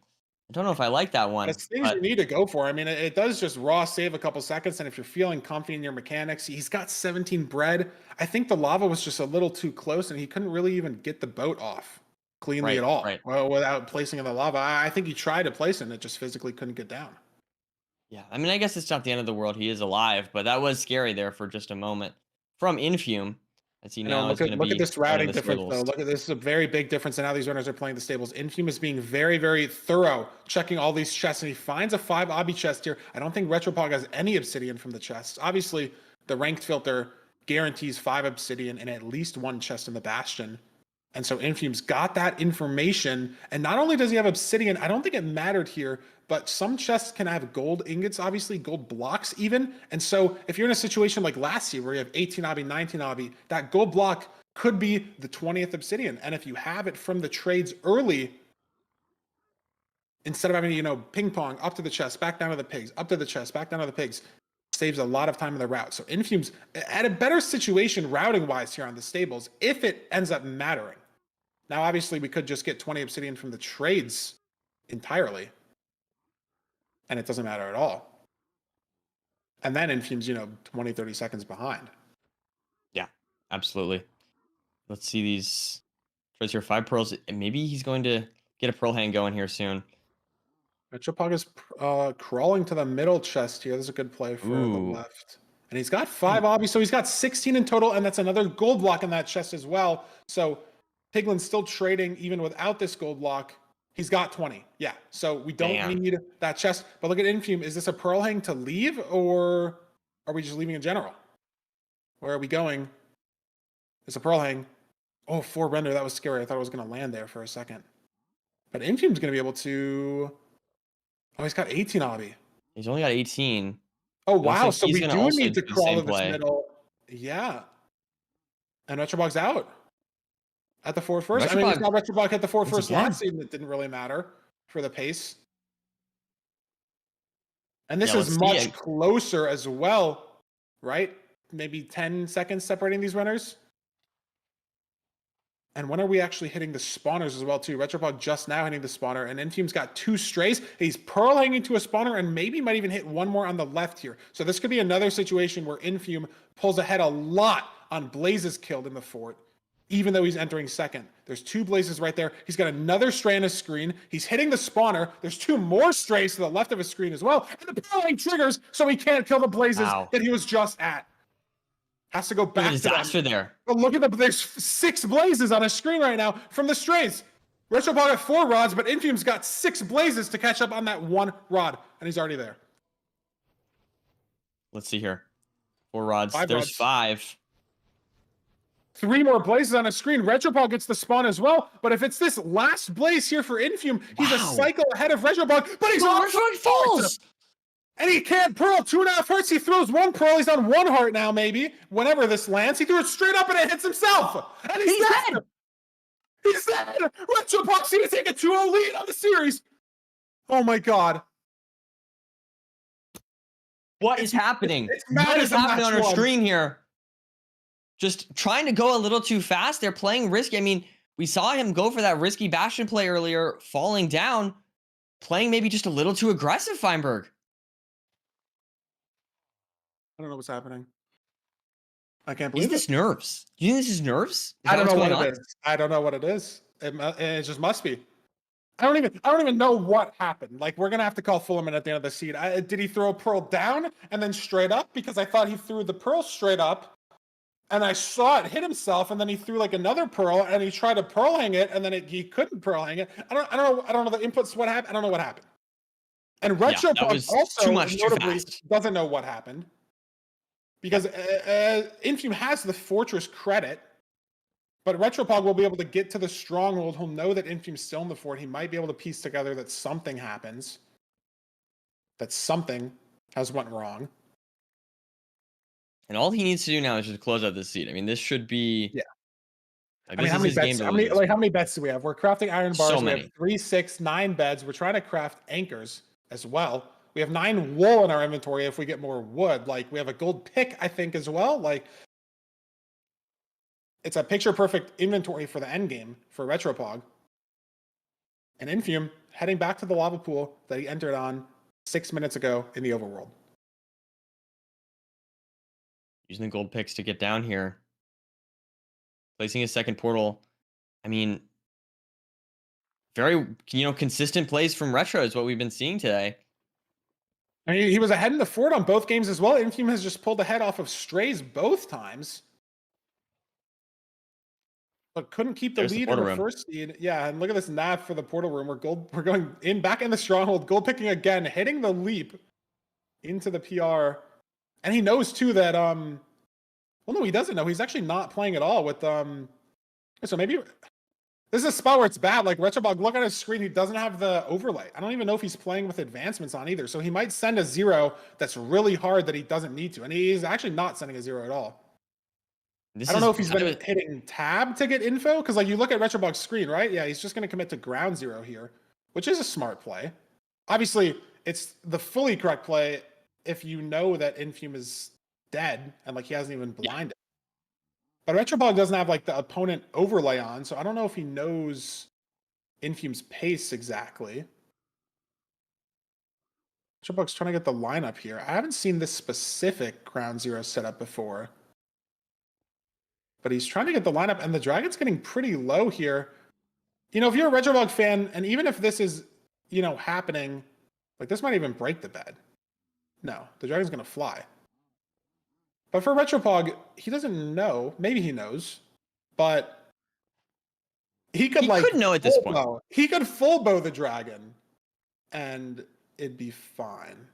I don't know if I like that one. It's things you need to go for. I mean, it does just raw save a couple seconds. And if you're feeling comfy in your mechanics, he's got 17 bread. I think the lava was just a little too close and he couldn't really even get the boat off cleanly at all. Well, without placing in the lava. I think he tried to place it and it just physically couldn't get down. Yeah, I mean, I guess it's not the end of the world. He is alive, but that was scary there for just a moment. From Infume, as he now is going to be. Look at this routing difference, swivels. though. Look at this is a very big difference in how these runners are playing the stables. Infume is being very, very thorough, checking all these chests, and he finds a 5 obby chest here. I don't think Retropog has any obsidian from the chests. Obviously, the ranked filter guarantees 5 obsidian and at least 1 chest in the Bastion. And so Infume's got that information. And not only does he have obsidian, I don't think it mattered here, but some chests can have gold ingots, obviously, gold blocks even. And so if you're in a situation like last year where you have 18 obby, 19 obby, that gold block could be the 20th obsidian. And if you have it from the trades early, instead of having to, ping pong up to the chest, back down to the pigs, up to the chest, back down to the pigs, saves a lot of time in the route. So Infume's at a better situation routing-wise here on the stables if it ends up mattering. Now, obviously, we could just get 20 obsidian from the trades entirely, and it doesn't matter at all. And then Infume's, 20, 30 seconds behind. Yeah, absolutely. Let's see these trades here. 5 pearls. Maybe he's going to get a pearl hang going here soon. Retropog is crawling to the middle chest here. This is a good play for the left. And he's got 5 obbies, so he's got 16 in total, and that's another gold block in that chest as well. So Piglin's still trading even without this gold block. He's got 20. Yeah. So we don't need that chest. But look at Infume. Is this a pearl hang to leave, or are we just leaving in general? Where are we going? It's a pearl hang. Oh, 4 render. That was scary. I thought it was going to land there for a second. But Infume's going to be able to... Oh, he's got 18 obby. He's only got 18. Oh, wow. Like so we do need to crawl to this play. middle. Yeah. And Retropog's out. At the 4 first. I mean, we saw Retropog hit the 4 first last season. It didn't really matter for the pace. And this is much closer as well, right? Maybe 10 seconds separating these runners. And when are we actually hitting the spawners as well, too? Retropog just now hitting the spawner, and Infume's got 2 strays. He's pearl hanging to a spawner and maybe might even hit 1 more on the left here. So this could be another situation where Infume pulls ahead a lot on blazes killed in the fort, even though he's entering second. There's 2 blazes right there. He's got another stray on his screen. He's hitting the spawner. There's 2 more strays to the left of his screen as well. And the pearl hang triggers, so he can't kill the blazes that he was just at. Has to go back to disaster there. But look at there's 6 blazes on his screen right now from the strays. Retropog had 4 rods, but Infume's got 6 blazes to catch up on that 1 rod, and he's already there. Let's see here. 4 rods. 5 There's rods. 5. 3 more blazes on his screen. Retropog gets the spawn as well, but if it's this last blaze here for Infume, he's a cycle ahead of Retropog, but he's Retropog falls! And he can't pearl. 2.5 hearts. He throws 1 pearl. He's on 1 heart now, maybe. Whenever this lands, he threw it straight up and it hits himself. And he's dead. He's dead. Retropog's going to take a 2-0 lead on the series. Oh my God. What is happening? What is happening on our screen here? Just trying to go a little too fast. They're playing risky. I mean, we saw him go for that risky Bastion play earlier, falling down, playing maybe just a little too aggressive, Feinberg. I don't know what's happening. I can't Is believe it. this nerves? Do you think this is nerves? Is I that don't what's know going what on? it is. I don't know what it is. I don't know what it is. It just must be. I don't even know what happened. Like, we're gonna have to call Fullerman at the end of the seed. Did he throw a pearl down and then straight up? Because I thought he threw the pearl straight up, and I saw it hit himself, and then he threw like another pearl, and he tried to pearl hang it, and then he couldn't pearl hang it. I don't know the inputs. What happened? I don't know what happened. And Yeah, that Retropunk was too also much too notably fast. doesn't know what happened because Infume has the Fortress credit. But Retropog will be able to get to the stronghold. He'll know that Infume's still in the fort. He might be able to piece together that something happens. That something has went wrong. And all he needs to do now is just close out this seed. I mean, this should be. Yeah. Like, I mean, this how is many his game beds? to lose. How many beds do we have? We're crafting iron bars. So We many. have 3, 6, 9 beds. We're trying to craft anchors as well. We have 9 wool in our inventory if we get more wood. Like, we have a gold pick, I think, as well. Like, it's a picture perfect inventory for the end game for Retropog. And Infume heading back to the lava pool that he entered on 6 minutes ago in the overworld. Using the gold picks to get down here. Placing his second portal. I mean, very, consistent plays from Retro is what we've been seeing today. I mean, he was ahead in the fort on both games as well. Infume has just pulled the head off of Strays both times. But couldn't keep the There's the lead in portal the room. first seed. Yeah, and look at this nav for the portal room. We're going in back in the stronghold, gold picking again, hitting the leap into the PR. And he knows too that well no, he doesn't know. He's actually not playing at all with so maybe this is a spot where it's bad. Like Retrobog, look at his screen, he doesn't have the overlay. I don't even know if he's playing with advancements on either. So he might send a 0 that's really hard that he doesn't need to. And he's actually not sending a 0 at all. I don't know if he's been hitting tab to get info, because like you look at Retrobog's screen, right? Yeah, he's just going to commit to ground 0 here, which is a smart play. Obviously, it's the fully correct play if you know that Infume is dead and like he hasn't even blinded. But Retrobog doesn't have like the opponent overlay on, so I don't know if he knows Infume's pace exactly. Retrobog's trying to get the lineup here. I haven't seen this specific ground 0 setup before. But he's trying to get the lineup, and the Dragon's getting pretty low here. You know, if you're a Retrobog fan, and even if this is, happening, like this might even break the bed. No, the Dragon's going to fly. But for Retropog, he doesn't know. Maybe he knows, but he could know at this point. He could full bow the Dragon, and it'd be fine.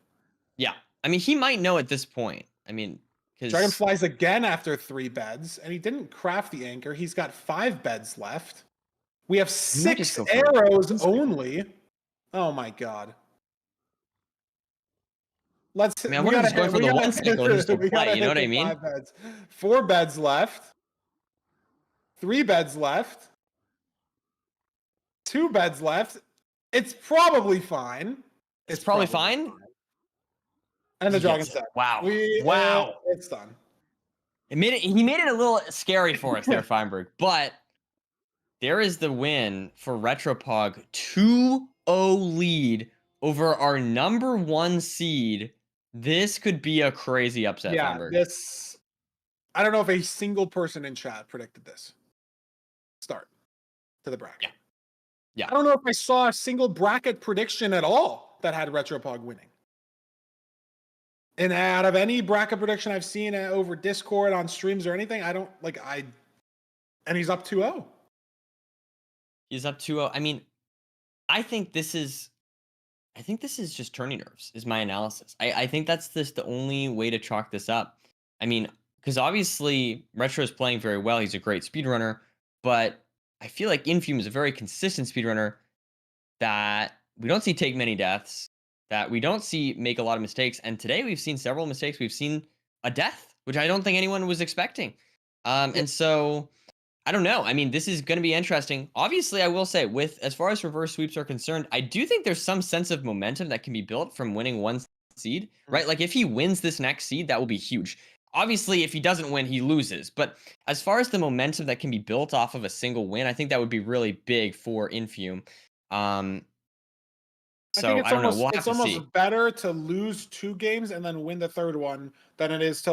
Yeah, I mean, he might know at this point. I mean, Dragon flies again after 3 beds, and he didn't craft the anchor. He's got 5 beds left. We have 6 arrows only. Oh my god. I wonder if he's going for the 1 cycle. He's still play, you know what I mean? 5 beds. 4 beds left. 3 beds left. 2 beds left. It's probably fine. It's probably fine. And the Dragon's dead. Wow. Wow. It's done. He made it a little scary for us there, Feinberg. But there is the win for Retropog. 2-0 lead over our number 1 seed. This could be a crazy upset, Feinberg. I don't know if a single person in chat predicted this. Start to the bracket. Yeah. I don't know if I saw a single bracket prediction at all that had Retropog winning. And out of any bracket prediction I've seen over Discord on streams or anything, I don't and he's up 2-0. He's up 2-0. I mean, I think this is just tourney nerves, is my analysis. I think that's just the only way to chalk this up. I mean, because obviously Retro is playing very well. He's a great speedrunner, but I feel like Infume is a very consistent speedrunner that we don't see take many deaths, that we don't see make a lot of mistakes. And today we've seen several mistakes. We've seen a death, which I don't think anyone was expecting. And so I don't know. I mean, this is going to be interesting. Obviously, I will say, as far as reverse sweeps are concerned, I do think there's some sense of momentum that can be built from winning 1 seed, right? Like if he wins this next seed, that will be huge. Obviously, if he doesn't win, he loses. But as far as the momentum that can be built off of a single win, I think that would be really big for Infume. So I don't know. We'll have to see. It's almost better to lose 2 games and then win the 3rd one than it is to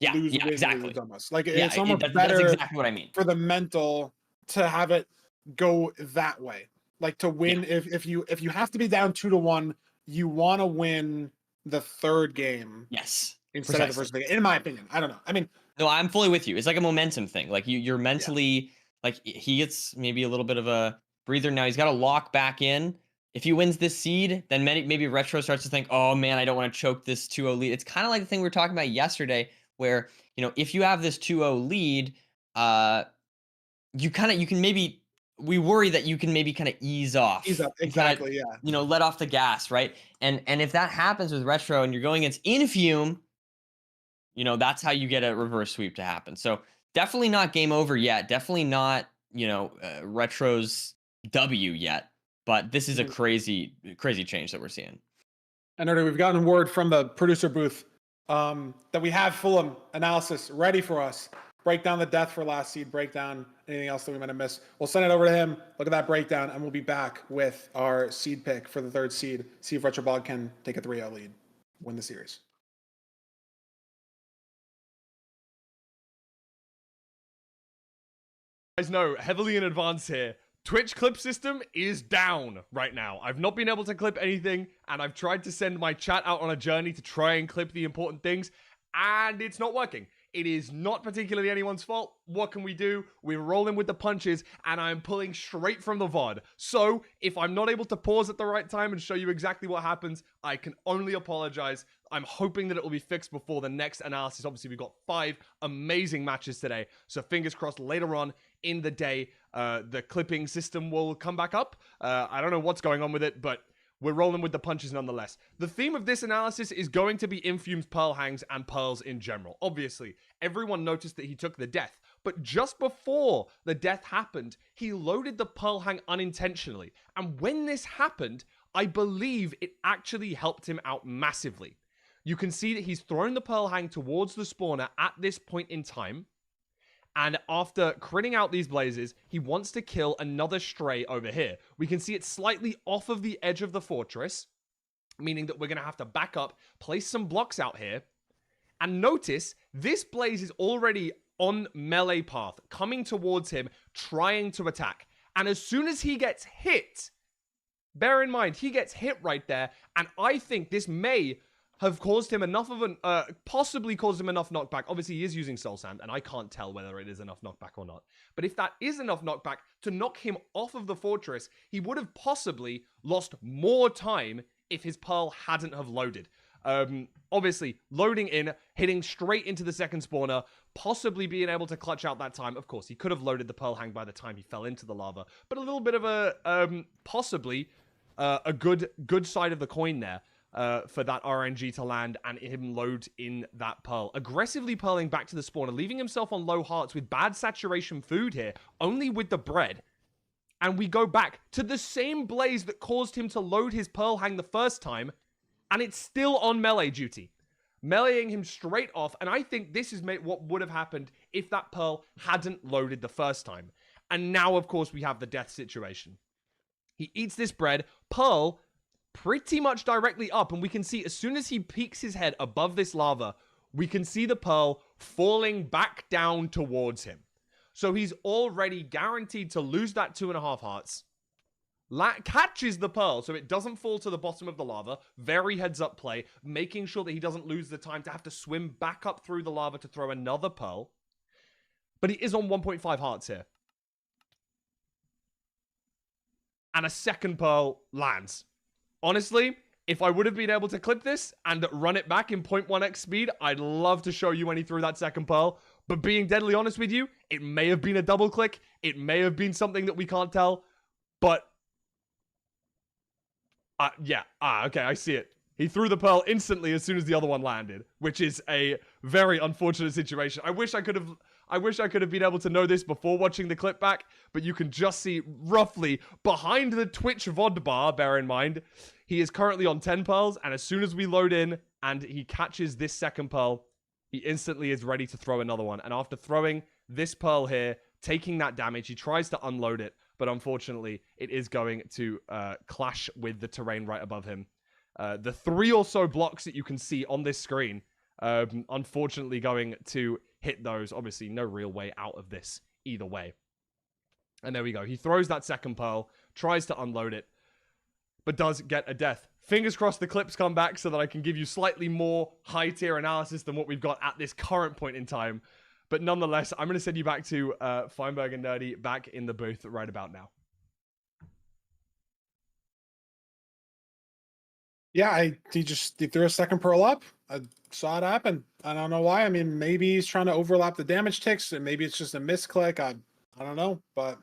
Yeah, lose yeah, win exactly. lose almost. Like Yeah, it's almost that's better exactly what I mean. for the mental to have it go that way. Like to win if you have to be down 2-1, you want to win the third game Yes, instead of the precisely. first game. In my opinion, I don't know. I mean, No, I'm fully with you. It's like a momentum thing. Like you're yeah, mentally like he gets maybe a little bit of a breather now. He's got to lock back in. If he wins this seed, then maybe Retro starts to think, oh man, I don't want to choke this 2-0 lead. It's kind of like the thing we were talking about yesterday, where if you have this 2-0 lead, you can maybe we worry that you can maybe kind of ease off. he's up And kinda, exactly. Yeah, let off the gas, right? And if that happens with Retro and you're going against Infume, that's how you get a reverse sweep to happen. So definitely not game over yet. Definitely not, Retro's W yet. But this is a crazy, crazy change that we're seeing. and already we've gotten word from the producer booth that we have Fulham analysis ready for us. Break down the death for last seed, break down anything else that we might have missed. We'll send it over to him. Look at that breakdown, and we'll be back with our seed pick for the third seed. See if Retrobog can take a 3-0 lead, win the series. Guys know heavily in advance here. Twitch clip system is down right now. I've not been able to clip anything, and I've tried to send my chat out on a journey to try and clip the important things, and it's not working. It is not particularly anyone's fault. What can we do? We're rolling with the punches, and I'm pulling straight from the VOD. So, if I'm not able to pause at the right time and show you exactly what happens, I can only apologize. I'm hoping that it will be fixed before the next analysis. Obviously, we've got 5 amazing matches today, so fingers crossed later on in the day, the clipping system will come back up. I don't know what's going on with it, but we're rolling with the punches nonetheless. The theme of this analysis is going to be Infume's pearl hangs and pearls in general. Obviously, everyone noticed that he took the death, but just before the death happened, he loaded the pearl hang unintentionally. And when this happened, I believe it actually helped him out massively. You can see that he's thrown the pearl hang towards the spawner at this point in time. And after critting out these blazes, he wants to kill another stray over here. We can see it slightly off of the edge of the fortress, meaning that we're going to have to back up, place some blocks out here. And notice, this blaze is already on melee path, coming towards him, trying to attack. And as soon as he gets hit, bear in mind, he gets hit right there, and I think this may have caused him enough of possibly caused him enough knockback. Obviously, he is using Soul Sand, and I can't tell whether it is enough knockback or not. But if that is enough knockback to knock him off of the fortress, he would have possibly lost more time if his pearl hadn't have loaded. Obviously, loading in, hitting straight into the second spawner, possibly being able to clutch out that time. Of course, he could have loaded the pearl hang by the time he fell into the lava, but a little bit of a, possibly, a good side of the coin there. For that RNG to land and him load in that pearl. Aggressively pearling back to the spawner, leaving himself on low hearts with bad saturation food here, only with the bread. And we go back to the same blaze that caused him to load his pearl hang the first time, and it's still on melee duty. Meleeing him straight off, and I think this is what would have happened if that pearl hadn't loaded the first time. And now, of course, we have the death situation. He eats this bread, pearl pretty much directly up, and we can see as soon as he peeks his head above this lava, we can see the pearl falling back down towards him. So he's already guaranteed to lose that 2.5 hearts. Catches the pearl so it doesn't fall to the bottom of the lava. Very heads up play, making sure that he doesn't lose the time to have to swim back up through the lava to throw another pearl. But he is on 1.5 hearts here. And a second pearl lands. Honestly, if I would have been able to clip this and run it back in 0.1x speed, I'd love to show you when he threw that second pearl. But being deadly honest with you, it may have been a double click. It may have been something that we can't tell. But, yeah. Okay, I see it. He threw the pearl instantly as soon as the other one landed, which is a very unfortunate situation. I wish I could have been able to know this before watching the clip back, but you can just see roughly behind the Twitch VOD bar, bear in mind, he is currently on 10 pearls, and as soon as we load in and he catches this second pearl, he instantly is ready to throw another one. And after throwing this pearl here, taking that damage, he tries to unload it, but unfortunately, it is going to clash with the terrain right above him. The 3 or so blocks that you can see on this screen, Unfortunately, going to hit those. Obviously, no real way out of this either way. And there we go. He throws that second pearl, tries to unload it, but does get a death. Fingers crossed the clips come back so that I can give you slightly more high-tier analysis than what we've got at this current point in time. But nonetheless, I'm going to send you back to Feinberg and Nerdy back in the booth right about now. Yeah, he threw a second pearl up. I saw it happen. I don't know why. I mean, maybe he's trying to overlap the damage ticks, and maybe it's just a misclick. I don't know, but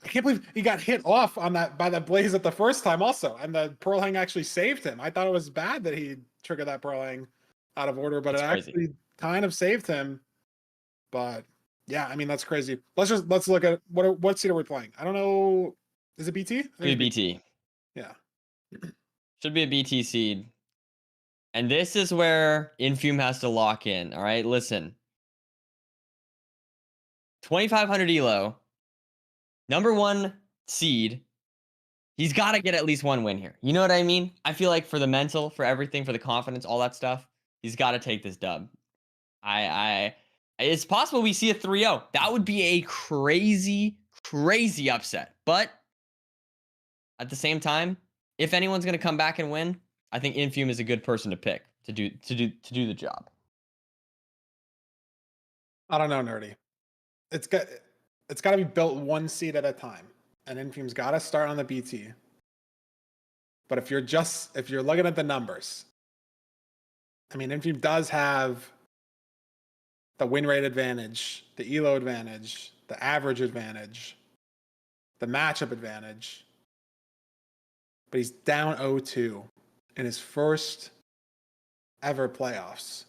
I can't believe he got hit off on that by that blaze at the first time also, and the pearl hang actually saved him. I thought it was bad that he triggered that pearl hang out of order, but That's it crazy. actually kind of saved him. But yeah, I mean that's crazy. Let's look at what seed are we playing? I don't know. Is it BT? I think Be it's BT. Yeah. Should be a BT seed. And this is where Infume has to lock in. All right, listen. 2,500 elo. Number 1 seed. He's got to get at least one win here. You know what I mean? I feel like for the mental, for everything, for the confidence, all that stuff, he's got to take this dub. It's possible we see a 3-0. That would be a crazy, crazy upset. But at the same time, if anyone's going to come back and win, I think Infume is a good person to pick to do the job. I don't know, Nerdy. It's got to be built one seed at a time, and Infume's got to start on the BT. But if you're looking at the numbers, I mean, Infume does have the win rate advantage, the elo advantage, the average advantage, the matchup advantage. But he's down 0-2 in his first ever playoffs.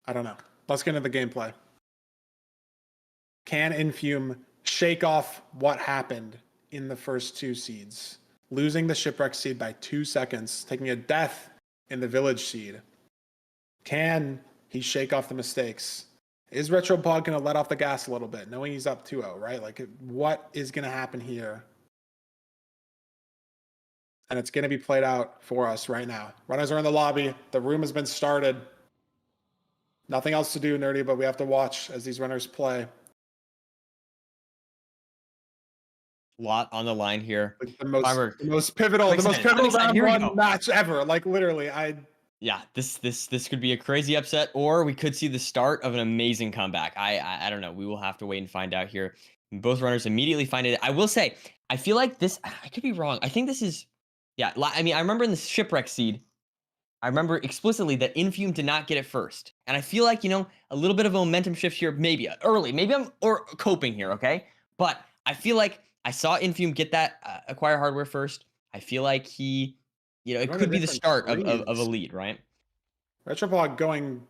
I don't know. Let's get into the gameplay. Can Infume shake off what happened in the first 2 seeds? Losing the Shipwreck seed by 2 seconds, taking a death in the Village seed. Can he shake off the mistakes? Is Retropod going to let off the gas a little bit, knowing he's up 2-0, right? Like, what is going to happen here? And it's going to be played out for us right now. Runners are in the lobby. The room has been started. Nothing else to do, Nerdy, but we have to watch as these runners play. Lot on the line here. Like the most pivotal round one match ever. Like literally, yeah, this could be a crazy upset, or we could see the start of an amazing comeback. I don't know. We will have to wait and find out here. Both runners immediately find it. I will say, I feel like this. I could be wrong. I think this is. Yeah, I mean, I remember in the Shipwreck seed, I remember explicitly that Infume did not get it first. And I feel like, a little bit of a momentum shift here, maybe early. Maybe I'm coping here, okay? But I feel like I saw Infume get that acquire hardware first. I feel like he, it could be the start of a lead, right? Retropod going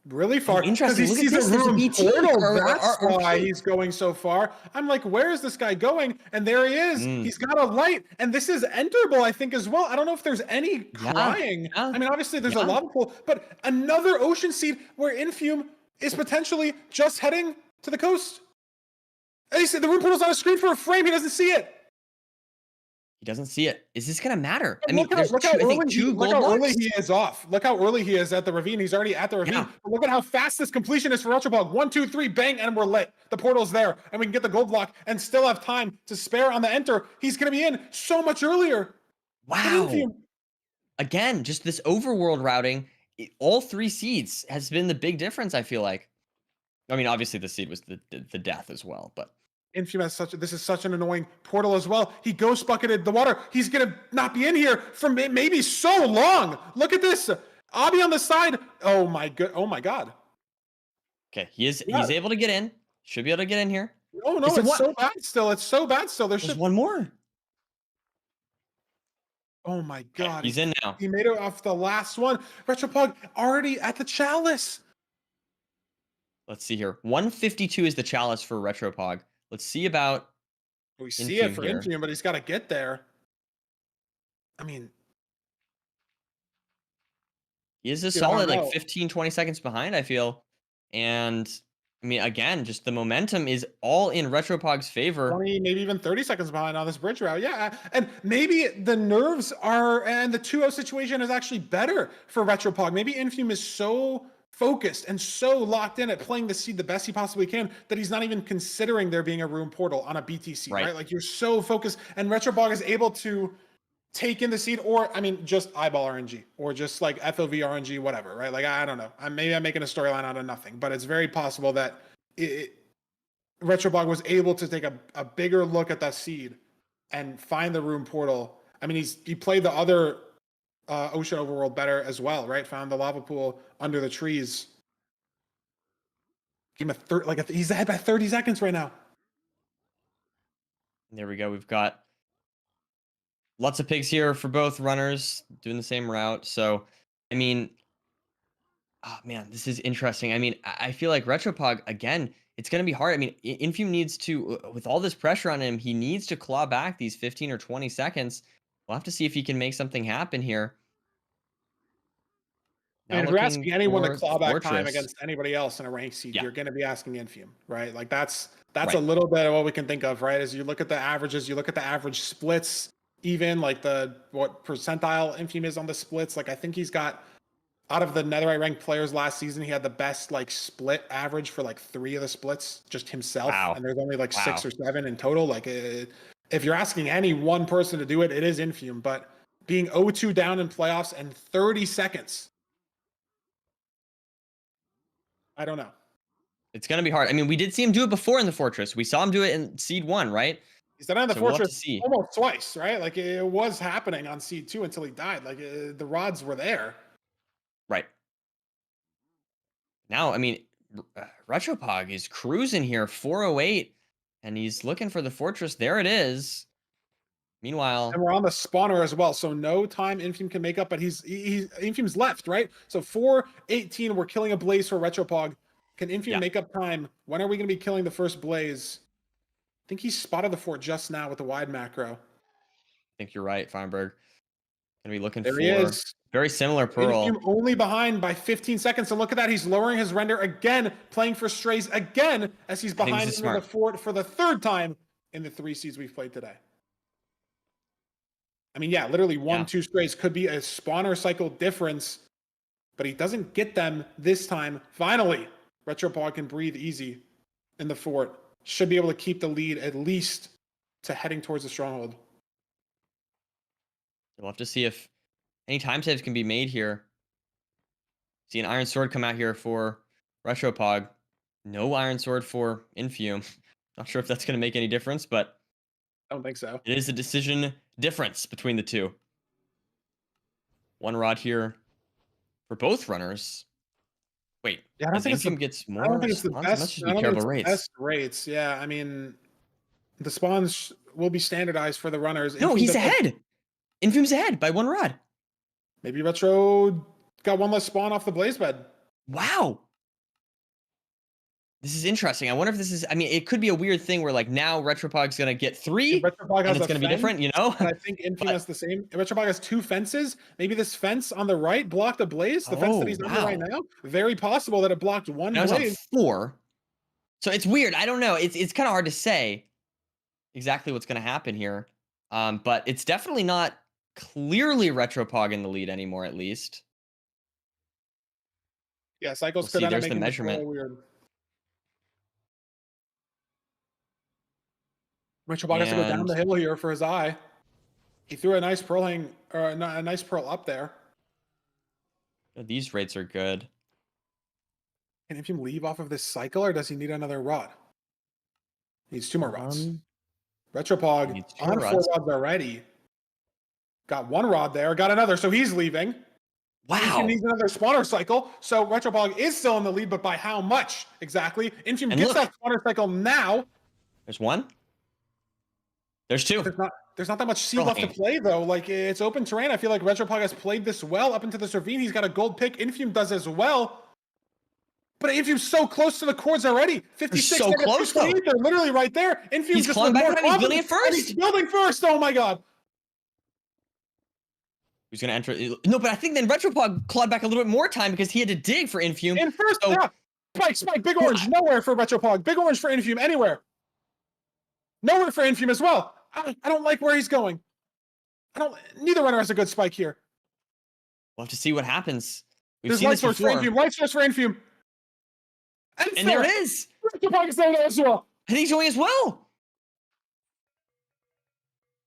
really far because interesting. he Look sees at this. a room BT. portal. That's why he's going so far. I'm like, where is this guy going? And there he is. He's got a light, and this is enterable, I think, as well. I don't know if there's any crying. Yeah. I mean, obviously there's a lava pool, but another ocean seed where Infume is potentially just heading to the coast. And he said the room portal's on a screen for a frame. He doesn't see it. He doesn't see it. Is this going to matter? I mean, mean, look how early he is off. Look how early he is at the ravine. He's already at the ravine. Yeah. But look at how fast this completion is for Retropod. 1, 2, 3, bang, and we're lit. The portal's there, and we can get the gold block and still have time to spare on the enter. He's going to be in so much earlier. Wow. Again, just this overworld routing. All 3 seeds has been the big difference, I feel like. I mean, obviously the seed was the death as well, but Infume has this is such an annoying portal as well. He ghost bucketed the water. He's gonna not be in here for maybe so long. Look at this. Abby on the side. Oh my god. Okay, he's able to get in. Should be able to get in here. No, it's so bad still. It's so bad still. There's one more. Oh my god. Okay, he's in now. He made it off the last one. Retropod already at the chalice. Let's see here. 152 is the chalice for Retropog. Let's see about. We see it for Infume, but he's got to get there. I mean, he is a solid like 15, 20 seconds behind, I feel. And I mean, again, just the momentum is all in Retropog's favor. 20, maybe even 30 seconds behind on this bridge route. Yeah. And maybe the nerves are, and the 2-0 situation is actually better for Retropog. Maybe Infume is so focused and so locked in at playing the seed the best he possibly can that he's not even considering there being a room portal on a BTC, right? Like you're so focused, and Retropog is able to take in the seed, or I mean, just eyeball RNG, or just like FOV RNG, whatever, right? Like I don't know. Maybe I'm making a storyline out of nothing, but it's very possible that Retrobog was able to take a bigger look at that seed and find the room portal. I mean, he played the other ocean overworld better as well, right? Found the lava pool under the trees. Give him he's ahead by 30 seconds right now. There we go. We've got lots of pigs here for both runners doing the same route. So, I mean, oh man, this is interesting. I mean, I feel like Retropog, again, it's going to be hard. I mean, Infume needs to, with all this pressure on him, he needs to claw back these 15 or 20 seconds. We'll have to see if he can make something happen here. And if you're asking anyone to claw back time against anybody else in a ranked seed, you're going to be asking Infume, right? Like that's right. A little bit of what we can think of, right? As you look at the averages, you look at the average splits, even like what percentile Infume is on the splits. Like I think he's got, out of the Netherite ranked players last season, he had the best like split average for like 3 of the splits just himself. Wow. And there's only like 6 or 7 in total. Like if you're asking any one person to do it, it is Infume. But being 0-2 down in playoffs and 30 seconds, I don't know. It's going to be hard. I mean, we did see him do it before in the Fortress. We saw him do it in Seed 1, right? He's done it in the Fortress almost twice, right? Like it was happening on Seed 2 until he died. Like the rods were there. Right. Now, I mean, Retropog is cruising here, 408, and he's looking for the Fortress. There it is. Meanwhile, and we're on the spawner as well, so no time Infume can make up, but Infume's left, right? So 4:18, we're killing a blaze for Retropog. Can Infume make up time? When are we going to be killing the first blaze? I think he spotted the fort just now with the wide macro. I think you're right, Feinberg. Gonna be looking there for he is. Very similar Pearl. Infume only behind by 15 seconds. So look at that. He's lowering his render again, playing for strays again as he's behind into the fort for the 3rd time in the 3 seeds we've played today. I mean, yeah, literally 1-2 strays could be a spawner cycle difference, but he doesn't get them this time. Finally, Retropog can breathe easy in the fort. Should be able to keep the lead at least to heading towards the stronghold. We'll have to see if any time saves can be made here. See an Iron Sword come out here for Retropog. No Iron Sword for Infume. Not sure if that's going to make any difference, but I don't think so. It is a decision difference between the two. 1 rod here for both runners. Wait, yeah, I don't think Infume gets more. I don't think it's the best. Be careful rates. Best rates. Yeah, I mean, the spawns will be standardized for the runners. No, he's ahead. Infume's ahead by 1 rod. Maybe Retro got 1 less spawn off the blaze bed. Wow. This is interesting. I wonder if this is, I mean, it could be a weird thing where like now Retropog's going to get 3 and it's going to be different, you know? And I think Infume has the same. Retropog has 2 fences. Maybe this fence on the right blocked a blaze. The fence that he's under right now. Very possible that it blocked 1 blaze. Now it's on 4. So it's weird. I don't know. It's kind of hard to say exactly what's going to happen here. But it's definitely not clearly Retropog in the lead anymore, at least. Yeah, cycles could end up making the measurement weird. Retropog has to go down the hill here for his eye. He threw a nice pearl a nice pearl up there. These rates are good. Can Infume leave off of this cycle, or does he need another rod? He needs 2 more rods. Retropog on 4 rods already. Got 1 rod there. Got another, so he's leaving. Wow. Infume needs another spawner cycle. So Retropog is still in the lead, but by how much exactly? Infume gets that spawner cycle now. There's 1. There's 2. There's not that much seed left to play, though. Like, it's open terrain. I feel like Retropog has played this well up into this ravine. He's got a gold pick. Infume does as well. But Infume's so close to the cords already. 56 so close, though. They're literally right there. Infume's just clawing back. He's building it first. He's building first. Oh, my God. Who's going to enter? No, but I think then Retropog clawed back a little bit more time because he had to dig for Infume. In first, so yeah. Spike, big orange, nowhere for Retropog. Big orange for Infume, anywhere. Nowhere for Infume as well. I don't like where he's going. Neither runner has a good spike here. We'll have to see what happens. We've There's seen light this source for before. Infume, light source for Infume. And there it is. Retropog is there as well. And he's going as well.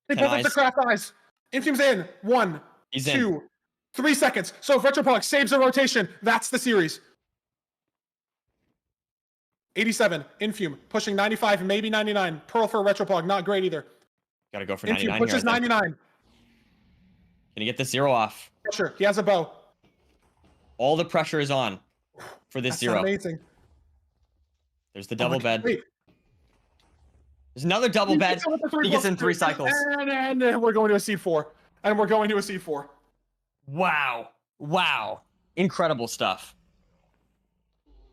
They both have the craft eyes. Infume's in. 1, He's 2, 3 seconds. So if Retropog saves a rotation, that's the series. 87, Infume, pushing 95, maybe 99. Pearl for Retropog, not great either. Gotta go for Infume 99 pushes here, I think. 99. Can he get the 0 off? Pressure, he has a bow. All the pressure is on for this That's 0. amazing. There's the double bed. Wait. There's another double bed. He gets in 3 cycles. And we're going to a seed 4. And we're going to a seed 4. Wow. Wow. Incredible stuff.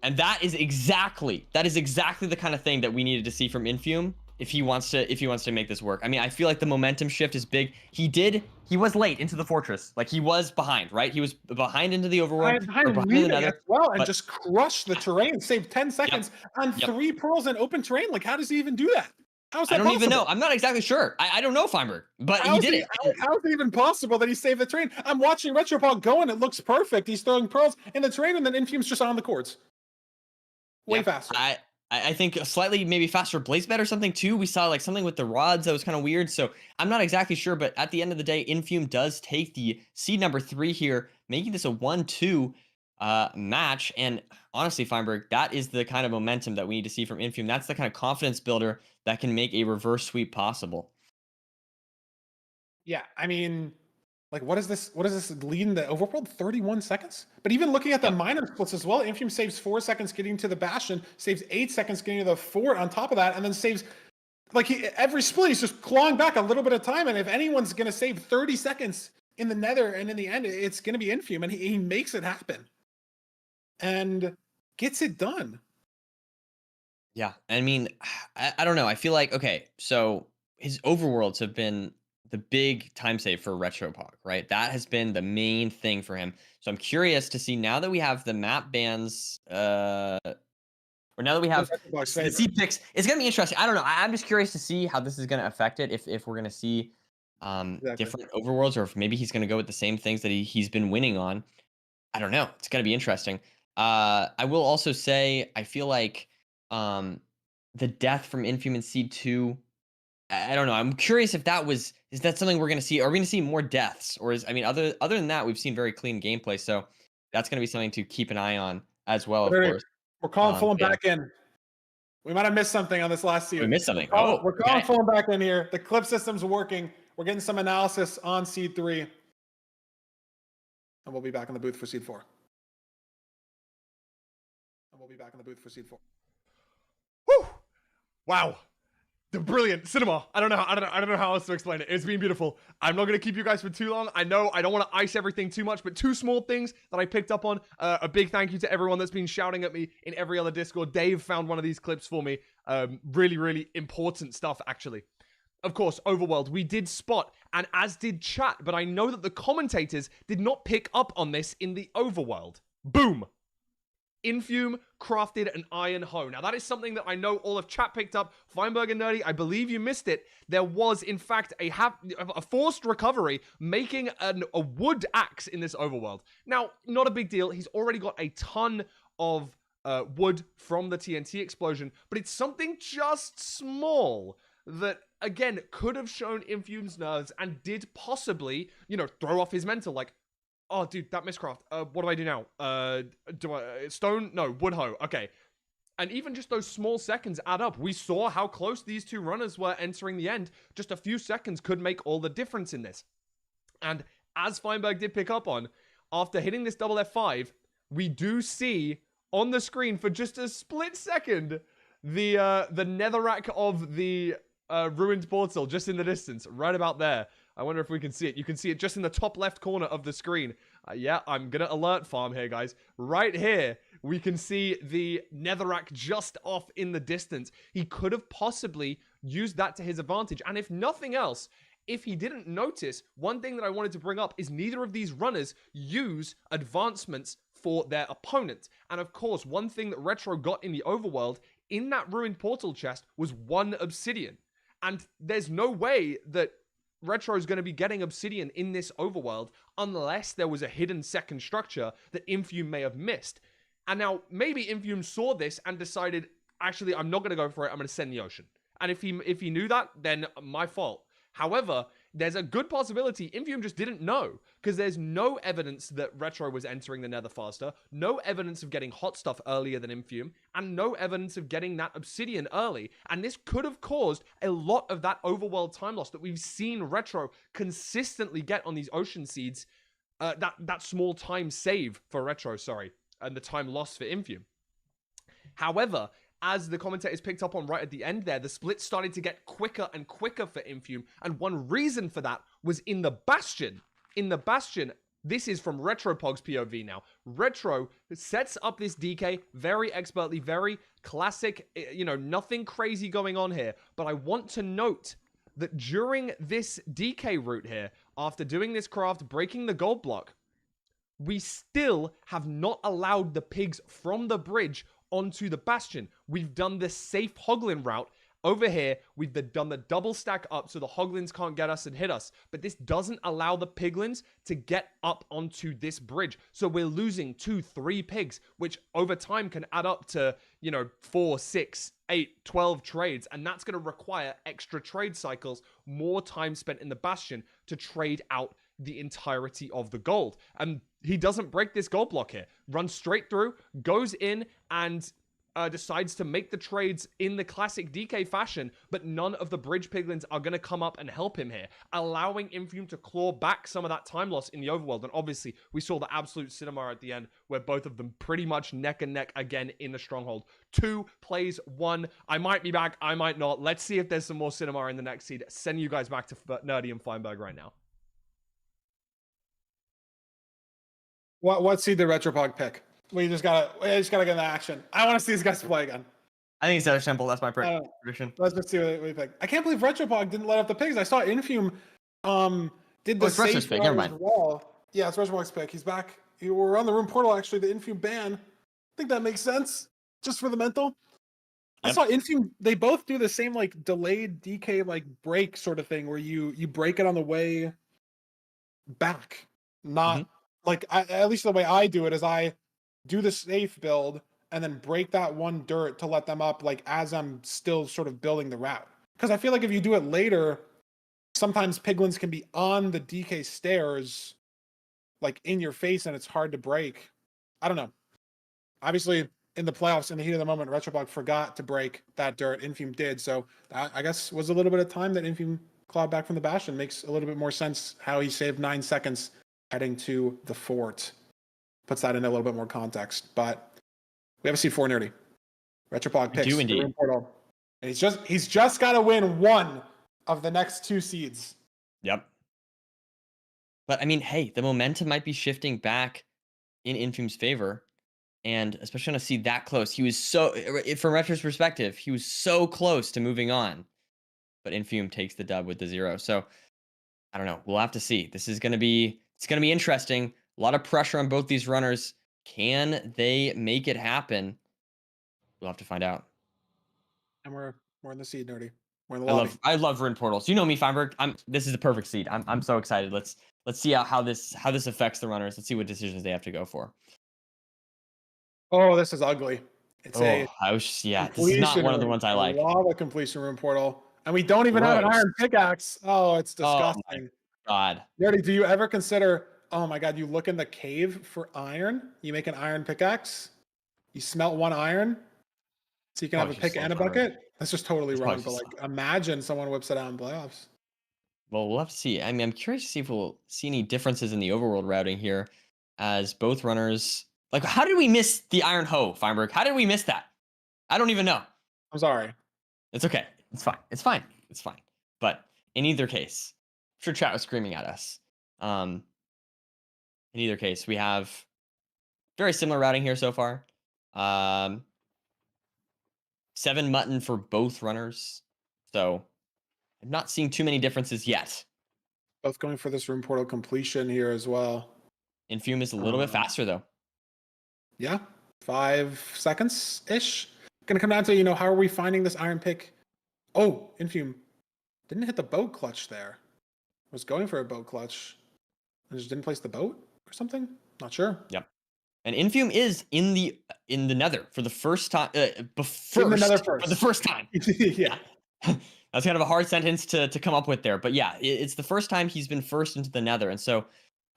And that is exactly the kind of thing that we needed to see from Infume if he wants to make this work. I mean, I feel like the momentum shift is big. He was late into the fortress. Like, he was behind, right? He was behind into the overworld. Behind the nether, as well, and just crushed the terrain, saved 10 seconds on 3 pearls in open terrain. Like, how does he even do that? How is that I don't possible? even know. I'm not exactly sure. I don't know, Feinberg, but he did it. How is it even possible that he saved the terrain? I'm watching Retropog go, and it looks perfect. He's throwing pearls in the terrain, and then Infume's just on the cords. Way faster. I think a slightly maybe faster blaze bed or something too. We saw like something with the rods that was kind of weird. So I'm not exactly sure, but at the end of the day, Infume does take the seed number 3 here, making this a 1-2 match. And honestly, Feinberg, that is the kind of momentum that we need to see from Infume. That's the kind of confidence builder that can make a reverse sweep possible. Yeah, I mean, like, what is this lead in the overworld? 31 seconds? But even looking at the minor splits as well, Infume saves 4 seconds getting to the Bastion, saves 8 seconds getting to the fort on top of that, and then saves, like, every split, he's just clawing back a little bit of time, and if anyone's going to save 30 seconds in the nether and in the end, it's going to be Infume, and he makes it happen. And gets it done. Yeah, I mean, I don't know. I feel like, okay, so his overworlds have been the big time save for Retropog, right? That has been the main thing for him. So I'm curious to see, now that we have the map bans, or now that we have the seed picks, it's going to be interesting. I don't know. I'm just curious to see how this is going to affect it, if we're going to see different overworlds, or if maybe he's going to go with the same things that he's been winning on. I don't know. It's going to be interesting. I will also say, I feel like the death from Infume in Seed 2, I don't know. I'm curious if is that something we're going to see? Are we going to see more deaths? Or other than that, we've seen very clean gameplay. So that's going to be something to keep an eye on as well, of course. We're calling Fulham back in. We might have missed something on this last seed. We missed something. We're calling Fulham back in here. The clip system's working. We're getting some analysis on Seed 3. And we'll be back in the booth for Seed 4. Woo! Wow. The brilliant cinema. I don't know how else to explain it. It's been beautiful. I'm not going to keep you guys for too long. I know I don't want to ice everything too much, but 2 small things that I picked up on. A big thank you to everyone that's been shouting at me in every other Discord. Dave found one of these clips for me. Really, really important stuff, actually. Of course, Overworld, we did spot, and as did chat, but I know that the commentators did not pick up on this in the Overworld. Boom. Infume crafted an iron hoe. Now, that is something that I know all of chat picked up. Feinberg and Nerdy, I believe you missed it. There was, in fact, a forced recovery making a wood axe in this overworld. Now, not a big deal. He's already got a ton of wood from the TNT explosion, but it's something just small that, again, could have shown Infume's nerves and did possibly, throw off his mental, like, oh, dude, that miscraft. What do I do now? Stone? No, wood hoe. Okay. And even just those small seconds add up. We saw how close these 2 runners were entering the end. Just a few seconds could make all the difference in this. And as Feinberg did pick up on, after hitting this double F5, we do see on the screen for just a split second the netherrack of the ruined portal just in the distance, right about there. I wonder if we can see it. You can see it just in the top left corner of the screen. Yeah, I'm going to alert farm here, guys. Right here, we can see the netherrack just off in the distance. He could have possibly used that to his advantage. And if nothing else, if he didn't notice, one thing that I wanted to bring up is neither of these runners use advancements for their opponent. And of course, one thing that Retro got in the overworld in that ruined portal chest was 1 obsidian. And there's no way that Retro is going to be getting obsidian in this overworld unless there was a hidden second structure that Infume may have missed. And now maybe Infume saw this and decided, actually, I'm not going to go for it. I'm going to send the ocean. And if he knew that, then my fault. However, there's a good possibility Infume just didn't know, because there's no evidence that Retro was entering the nether faster, no evidence of getting hot stuff earlier than Infume, and no evidence of getting that obsidian early. And this could have caused a lot of that overworld time loss that we've seen Retro consistently get on these ocean seeds, that small time save for Retro, and the time loss for Infume. However, as the commentators picked up on right at the end there, the split started to get quicker and quicker for Infume, and one reason for that was in the Bastion. In the Bastion, this is from Retropog's POV now. Retro sets up this DK very expertly, very classic, nothing crazy going on here, but I want to note that during this DK route here, after doing this craft, breaking the gold block, we still have not allowed the pigs from the bridge onto the Bastion. We've done the safe Hoglin route. Over here, we've done the double stack up so the Hoglins can't get us and hit us. But this doesn't allow the piglins to get up onto this bridge. So we're losing 2, 3 pigs, which over time can add up to, 4, 6, 8, 12 trades. And that's going to require extra trade cycles, more time spent in the Bastion to trade out the entirety of the gold. And he doesn't break this gold block here. Runs straight through, goes in, and decides to make the trades in the classic DK fashion, but none of the bridge piglins are going to come up and help him here, allowing Infume to claw back some of that time loss in the overworld. And obviously, we saw the absolute cinema at the end, where both of them pretty much neck and neck again in the stronghold. 2 plays 1. I might be back, I might not. Let's see if there's some more cinema in the next seed. Send you guys back to Nerdy and Feinberg right now. What seed did Retropog pick? We just gotta get in the action. I want to see these guys play again. I think it's Stellar Temple. That's my prediction. Let's just see what we pick. I can't believe Retropog didn't let up the pigs. I saw Infume did the it's Retro's safe pick. route Never as mind. well. Yeah, it's Retropog's pick. He's back. We're on the room portal, actually, the Infume ban. I think that makes sense, just for the mental. Yep. I saw Infume, they both do the same like delayed DK like break sort of thing, where you break it on the way back. Not like, at least the way I do it is I do the safe build and then break that one dirt to let them up, like as I'm still sort of building the route. Because I feel like if you do it later, sometimes piglins can be on the DK stairs, like in your face, and it's hard to break. I don't know. Obviously, in the playoffs, in the heat of the moment, Retropog forgot to break that dirt. Infume did, so that, I guess, was a little bit of time that Infume clawed back from the Bastion. Makes a little bit more sense how he saved 9 seconds heading to the fort. Puts that in a little bit more context. But we have a C4 Nerdy. Retropog picks the room portal. And he's just got to win 1 of the next 2 seeds. Yep. But I mean, hey, the momentum might be shifting back in Infume's favor. And especially on a seed that close, he was from Retro's perspective, he was so close to moving on. But Infume takes the dub with the 0. So I don't know. We'll have to see. It's going to be interesting. A lot of pressure on both these runners. Can they make it happen? We'll have to find out. And we're in the seed, Nerdy. We're in the lobby. I love ruined portals. You know me, Feinberg. This is the perfect seed. I'm so excited. Let's see how this this affects the runners. Let's see what decisions they have to go for. Oh, this is ugly. It's this is not one of the ones I like. Lava completion room portal. And we don't even have an iron pickaxe. Oh, it's disgusting. Oh my God. Nerdy, do you ever consider, oh my God, you look in the cave for iron, you make an iron pickaxe, you smelt 1 iron, so you can have a pick and a bucket? That's just totally wrong, but like, imagine someone whips it out in playoffs. Well, we'll have to see. I mean, I'm curious to see if we'll see any differences in the overworld routing here, as both runners... Like, how did we miss the iron hoe, Feinberg? How did we miss that? I don't even know. I'm sorry. It's okay. It's fine. It's fine. It's fine. But in either case, I'm sure chat was screaming at us. In either case, we have very similar routing here so far. 7 mutton for both runners. So I'm not seeing too many differences yet. Both going for this room portal completion here as well. Infume is a little bit faster, though. Yeah, 5 seconds ish. Gonna come down to, you know, how are we finding this iron pick? Oh, Infume didn't hit the boat clutch there. Was going for a boat clutch and just didn't place the boat or something. Not sure. Yep. And Infume is in the Nether for the first time. In the Nether For the first time. yeah. That's kind of a hard sentence to come up with there, but yeah, it's the first time he's been first into the Nether, and so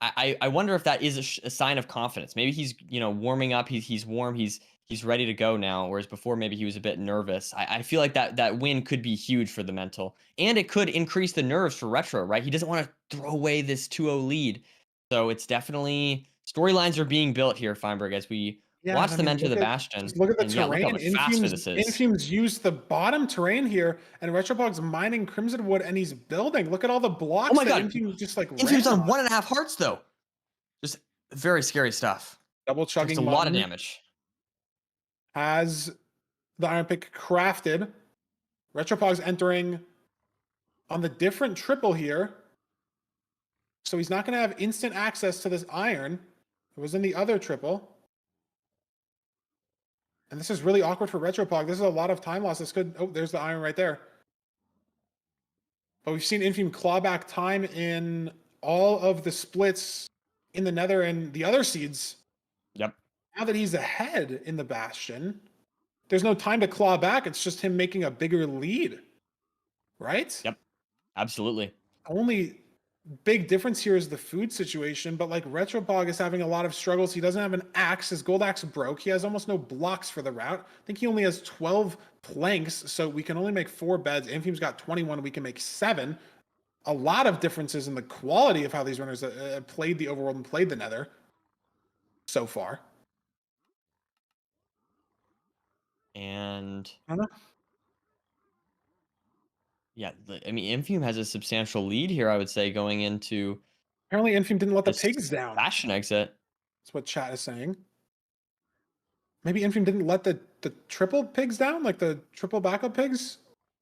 I wonder if that is a sign of confidence. Maybe he's, you know, warming up. He's warm. He's ready to go now. Whereas before, maybe he was a bit nervous. I feel like that win could be huge for the mental, and it could increase the nerves for Retro. Right? He doesn't want to throw away this 2-0 lead, so it's definitely storylines are being built here, Feinberg, as we watch them enter the Bastion. Look at the and yeah, terrain. look how fast this is. Infume's used the bottom terrain here, and Retropog's mining Crimson Wood, and he's building. Look at all the blocks. Oh my god! Infume just like Infume's on 1.5 hearts though. Just very scary stuff. Double chugging. Just a lot of damage. Has the iron pick crafted. Retropog's entering on the different triple here, so he's not going to have instant access to this iron. It was in the other triple. And this is really awkward for Retropog. This is a lot of time loss. This could... Oh, there's the iron right there. But we've seen Infume claw back time in all of the splits in the Nether and the other seeds. Yep. Now that he's ahead in the Bastion, there's no time to claw back. It's just him making a bigger lead. Right? Yep. Absolutely. Only big difference here is the food situation, but like Retropog is having a lot of struggles. He doesn't have an axe. His gold axe broke. He has almost no blocks for the route. I think he only has 12 planks, so we can only make 4 beds. Infume's got 21. We can make 7. A lot of differences in the quality of how these runners played the overworld and played the Nether so far. And I don't know. Yeah, I mean, Infume has a substantial lead here, I would say, going into Apparently Infume didn't let the this pigs down. Bastion exit. That's what chat is saying. Maybe Infume didn't let the triple pigs down, like the triple backup pigs.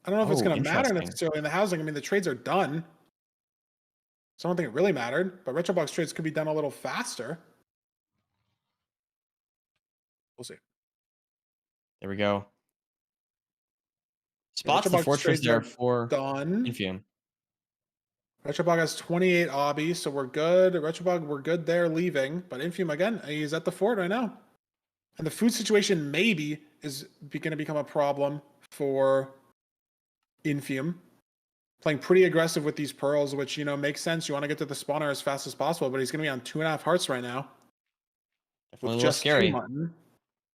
I don't know if it's Oh, going to matter interesting. necessarily in the housing. I mean, the trades are done. So I don't think it really mattered, but Retrobox trades could be done a little faster. We'll see. There we go. Spots the Retrobox fortress trades there are for Done. Infume. Retrobog has 28 obbies, so we're good. Retrobog, we're good there leaving. But Infume, again, he's at the fort right now. And the food situation maybe is going to become a problem for Infume. Playing pretty aggressive with these pearls, which, you know, makes sense. You want to get to the spawner as fast as possible, but he's going to be on 2.5 hearts right now. Definitely a little Just scary. 2 mutton.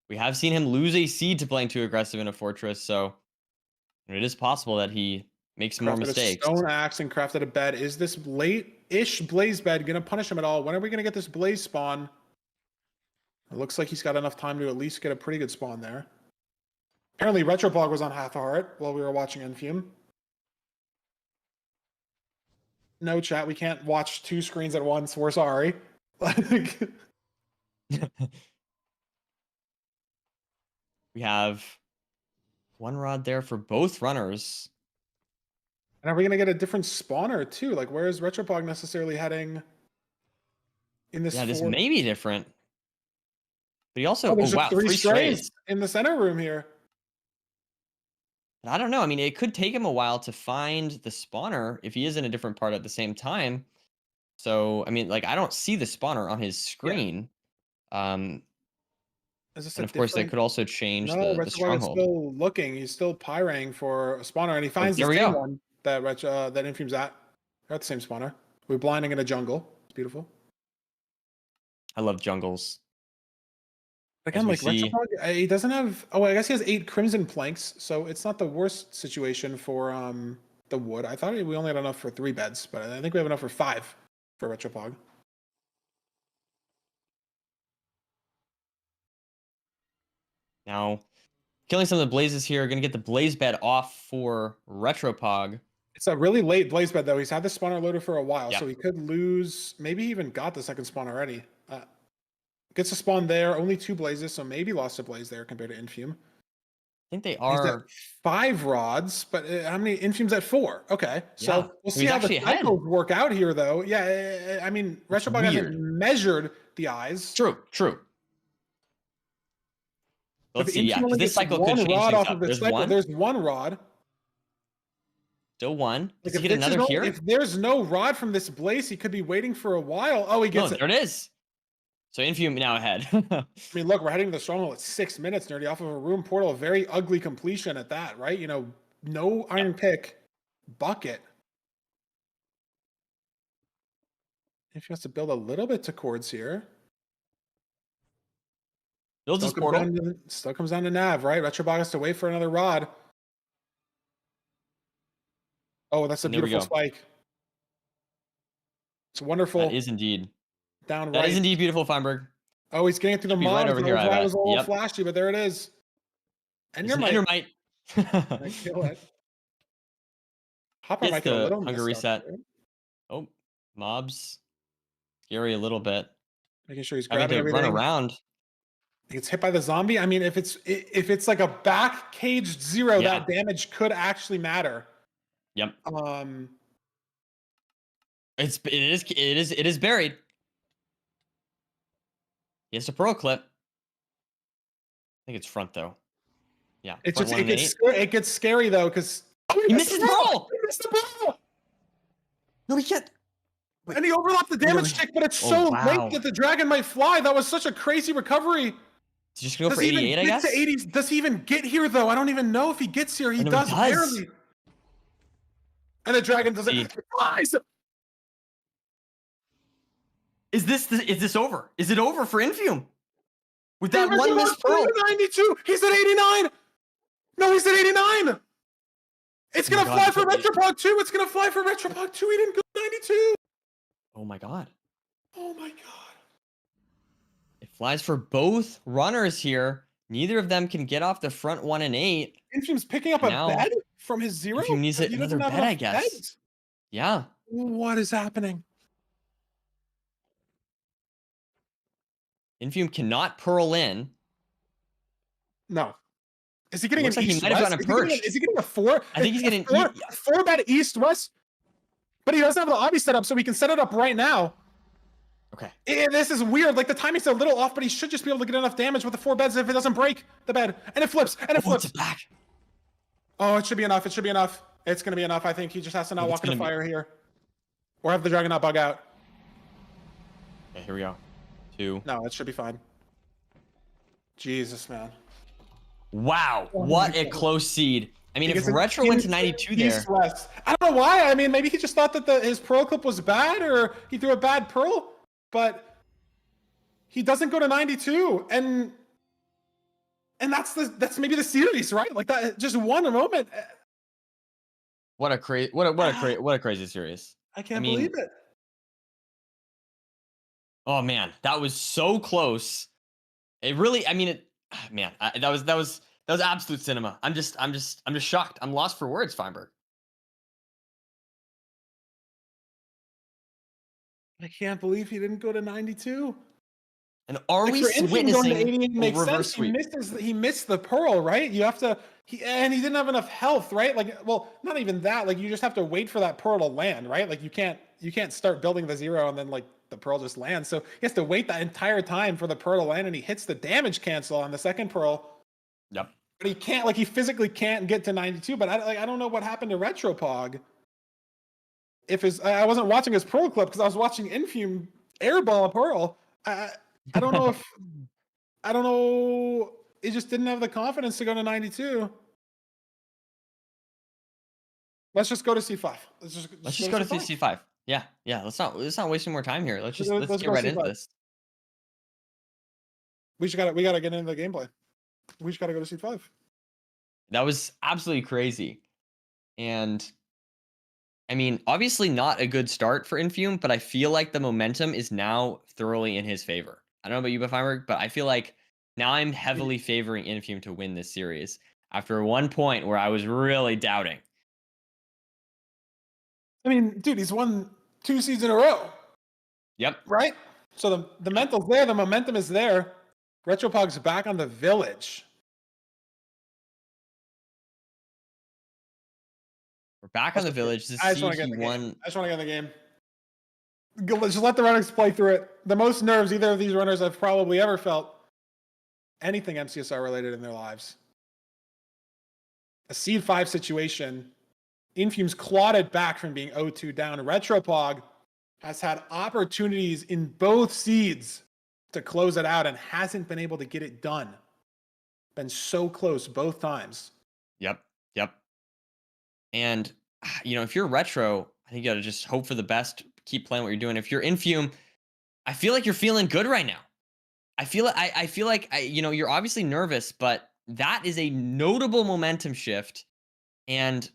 We have seen him lose a seed to playing too aggressive in a fortress, so it is possible that he makes more Crafted mistakes. a stone axe and crafted a bed. Is this late-ish blaze bed going to punish him at all? When are we going to get this blaze spawn? It looks like he's got enough time to at least get a pretty good spawn there. Apparently, Retropog was on half a heart while we were watching Infume. No, chat, we can't watch 2 screens at once. We're sorry. We have 1 rod there for both runners. And are we going to get a different spawner, too? Like, where is Retropog necessarily heading in this? Yeah, this fort? may be different. But he also, there's wow, just 3 strays strays. in the center room here. I don't know. I mean, it could take him a while to find the spawner if he is in a different part at the same time. So, I mean, like, I don't see the spawner on his screen. Is this And of course, that could also change No, the Retrobog is stronghold. still looking. He's still pyrang for a spawner, and he finds there the we same go. one that that Infume's at. They're at the same spawner. We're blinding in a jungle. It's beautiful. I love jungles. Again, we like see- Retrobog, he doesn't have. Oh, I guess he has 8 crimson planks, so it's not the worst situation for the wood. I thought we only had enough for 3 beds, but I think we have enough for 5 for Retropog. Now, killing some of the blazes here. Going to get the blaze bed off for Retropog. It's a really late blaze bed though. He's had the spawner loaded for a while, Yep. so he could lose. Maybe he even got the second spawn already. Gets a spawn there. Only 2 blazes, so maybe lost a blaze there compared to Infume. I think they He's at are. 5 rods, but how many? Infume's at 4. Okay, so Yeah. we'll So see he's how the actually ahead. cycles work out here, though. Yeah, I mean, That's Retrobog hasn't weird. measured the eyes. True. Let's If see. Yeah, Infume 'cause only this gets cycle could one change rod things off up. of the There's cycle, one. there's one rod. Still one. Does Like he get this is another here? if there's no rod from this Blaze, he could be waiting for a while. Oh, he No, gets it. there it is. So Infume now ahead. I mean, look, we're heading to the stronghold at 6 minutes, Nerdy, off of a room portal. A very ugly completion at that, right? You know, no iron pick, bucket. If he has to build a little bit to cords here. Builds his Still comes portal. down to- still comes down to Nav, right? Retrobog has to wait for another rod. Oh, that's a And there we beautiful go. spike. It's wonderful. That is indeed. Down That right. is indeed beautiful, Feinberg. Oh, he's getting through the Should be right mobs. over here, I That bet. was a little Yep. flashy, but there it is. And It's you're an might Endermite. kill it. Hopper Gets might get a the little hunger messed up reset. here. Oh, mobs. Scary a little bit. Making sure he's Having grabbing to everything. run around. He gets hit by the zombie. I mean, if it's like a back caged zero, Yeah. that damage could actually matter. Yep. Um, It is buried. He has a pearl clip. I think it's front though. Yeah. it front just one and eight. it gets scary though because He misses the pearl. He missed the ball. No, he can't. Wait. And he overlapped the damage Really? tick, but it's Oh, so wow. late that the dragon might fly. That was such a crazy recovery. Is he just gonna go Does for he even 88, I get guess? to 80? Does he even get here though? I don't even know if he gets here. He know he does does. barely. And the dragon doesn't. See. Flies. Is this over? Is it over for Infume? With that He one was missed pearl. 92. He's at 89. No, he's at 89. It's Oh my gonna God, fly it's for at 80. Retropod 2. It's gonna fly for Retropod 2. He didn't go 92. Oh my god. Oh my god. It flies for both runners here. Neither of them can get off the front 1 and 8. Infume's picking up a Now, bed from his zero. Infume needs He another doesn't have bed, I enough guess. beds. Yeah. What is happening? Infume cannot pearl in. No. Is he getting Looks an like he east might have west? gotten Is he getting perched. is he getting a four? I think he's getting four bed east west. But he doesn't have the obby set up, so we can set it up right now. Okay. This is weird. Like the timing's a little off, but he should just be able to get enough damage with the 4 beds if it doesn't break the bed. And it flips. And it Oh, flips. it's back. Oh, it should be enough. It should be enough. It's gonna be enough. I think he just has to not It's walk into gonna be- fire here. Or have the dragon not bug out. Okay, here we go. 2. No, it should be fine. Jesus, man. Wow. Oh What my a God. close seed. I mean, He if gets a Retro went to 92 there. East west. I don't know why. I mean, maybe he just thought that his pearl clip was bad, or he threw a bad pearl. But he doesn't go to 92, and that's maybe the series, right? Like that, just one moment. What a crazy series. I can't mean, believe it. Oh man, that was so close. It really, I mean, that was absolute cinema. I'm just shocked. I'm lost for words, Feinberg. I can't believe he didn't go to 92. And are Like, we for Infume witnessing going to 88 a makes reverse sense. sweep? He missed the pearl, right? You have to. And he didn't have enough health, right? Like, well, not even that. Like, you just have to wait for that pearl to land, right? Like, you can't start building the zero and then like the pearl just lands. So he has to wait that entire time for the pearl to land, and he hits the damage cancel on the second pearl. Yep. But he can't. Like, he physically can't get to 92. But I don't know what happened to Retropog. I wasn't watching his pearl clip because I was watching Infume airball a pearl. I don't know if I don't know. It just didn't have the confidence to go to 92. Let's just go to C5. Let's Just go to C5. Yeah. Let's not waste any more time here. Let's get go right into C5. this. We gotta get into the gameplay. We just gotta go to C5. That was absolutely crazy. And I mean, obviously not a good start for Infume, but I feel like the momentum is now thoroughly in his favor. I don't know about you, Feinberg, but I feel like now I'm heavily favoring Infume to win this series after one point where I was really doubting. I mean, dude, he's won 2 seeds in a row, Yep. right? So the mental's there, the momentum is there. Retropog's back on the village. We're back on the village. This I just want seed to get he in the won. game. I just want to get in the game. Just let the runners play through it. The most nerves either of these runners have probably ever felt. anything MCSR related in their lives. A seed 5 situation. Infume's clawed it back from being 0-2 down. Retropog has had opportunities in both seeds to close it out and hasn't been able to get it done. Been so close both times. Yep. And, if you're Retro, I think you got to just hope for the best. Keep playing what you're doing. If you're Infume, I feel like you're feeling good right now. I feel like you're obviously nervous, but that is a notable momentum shift. And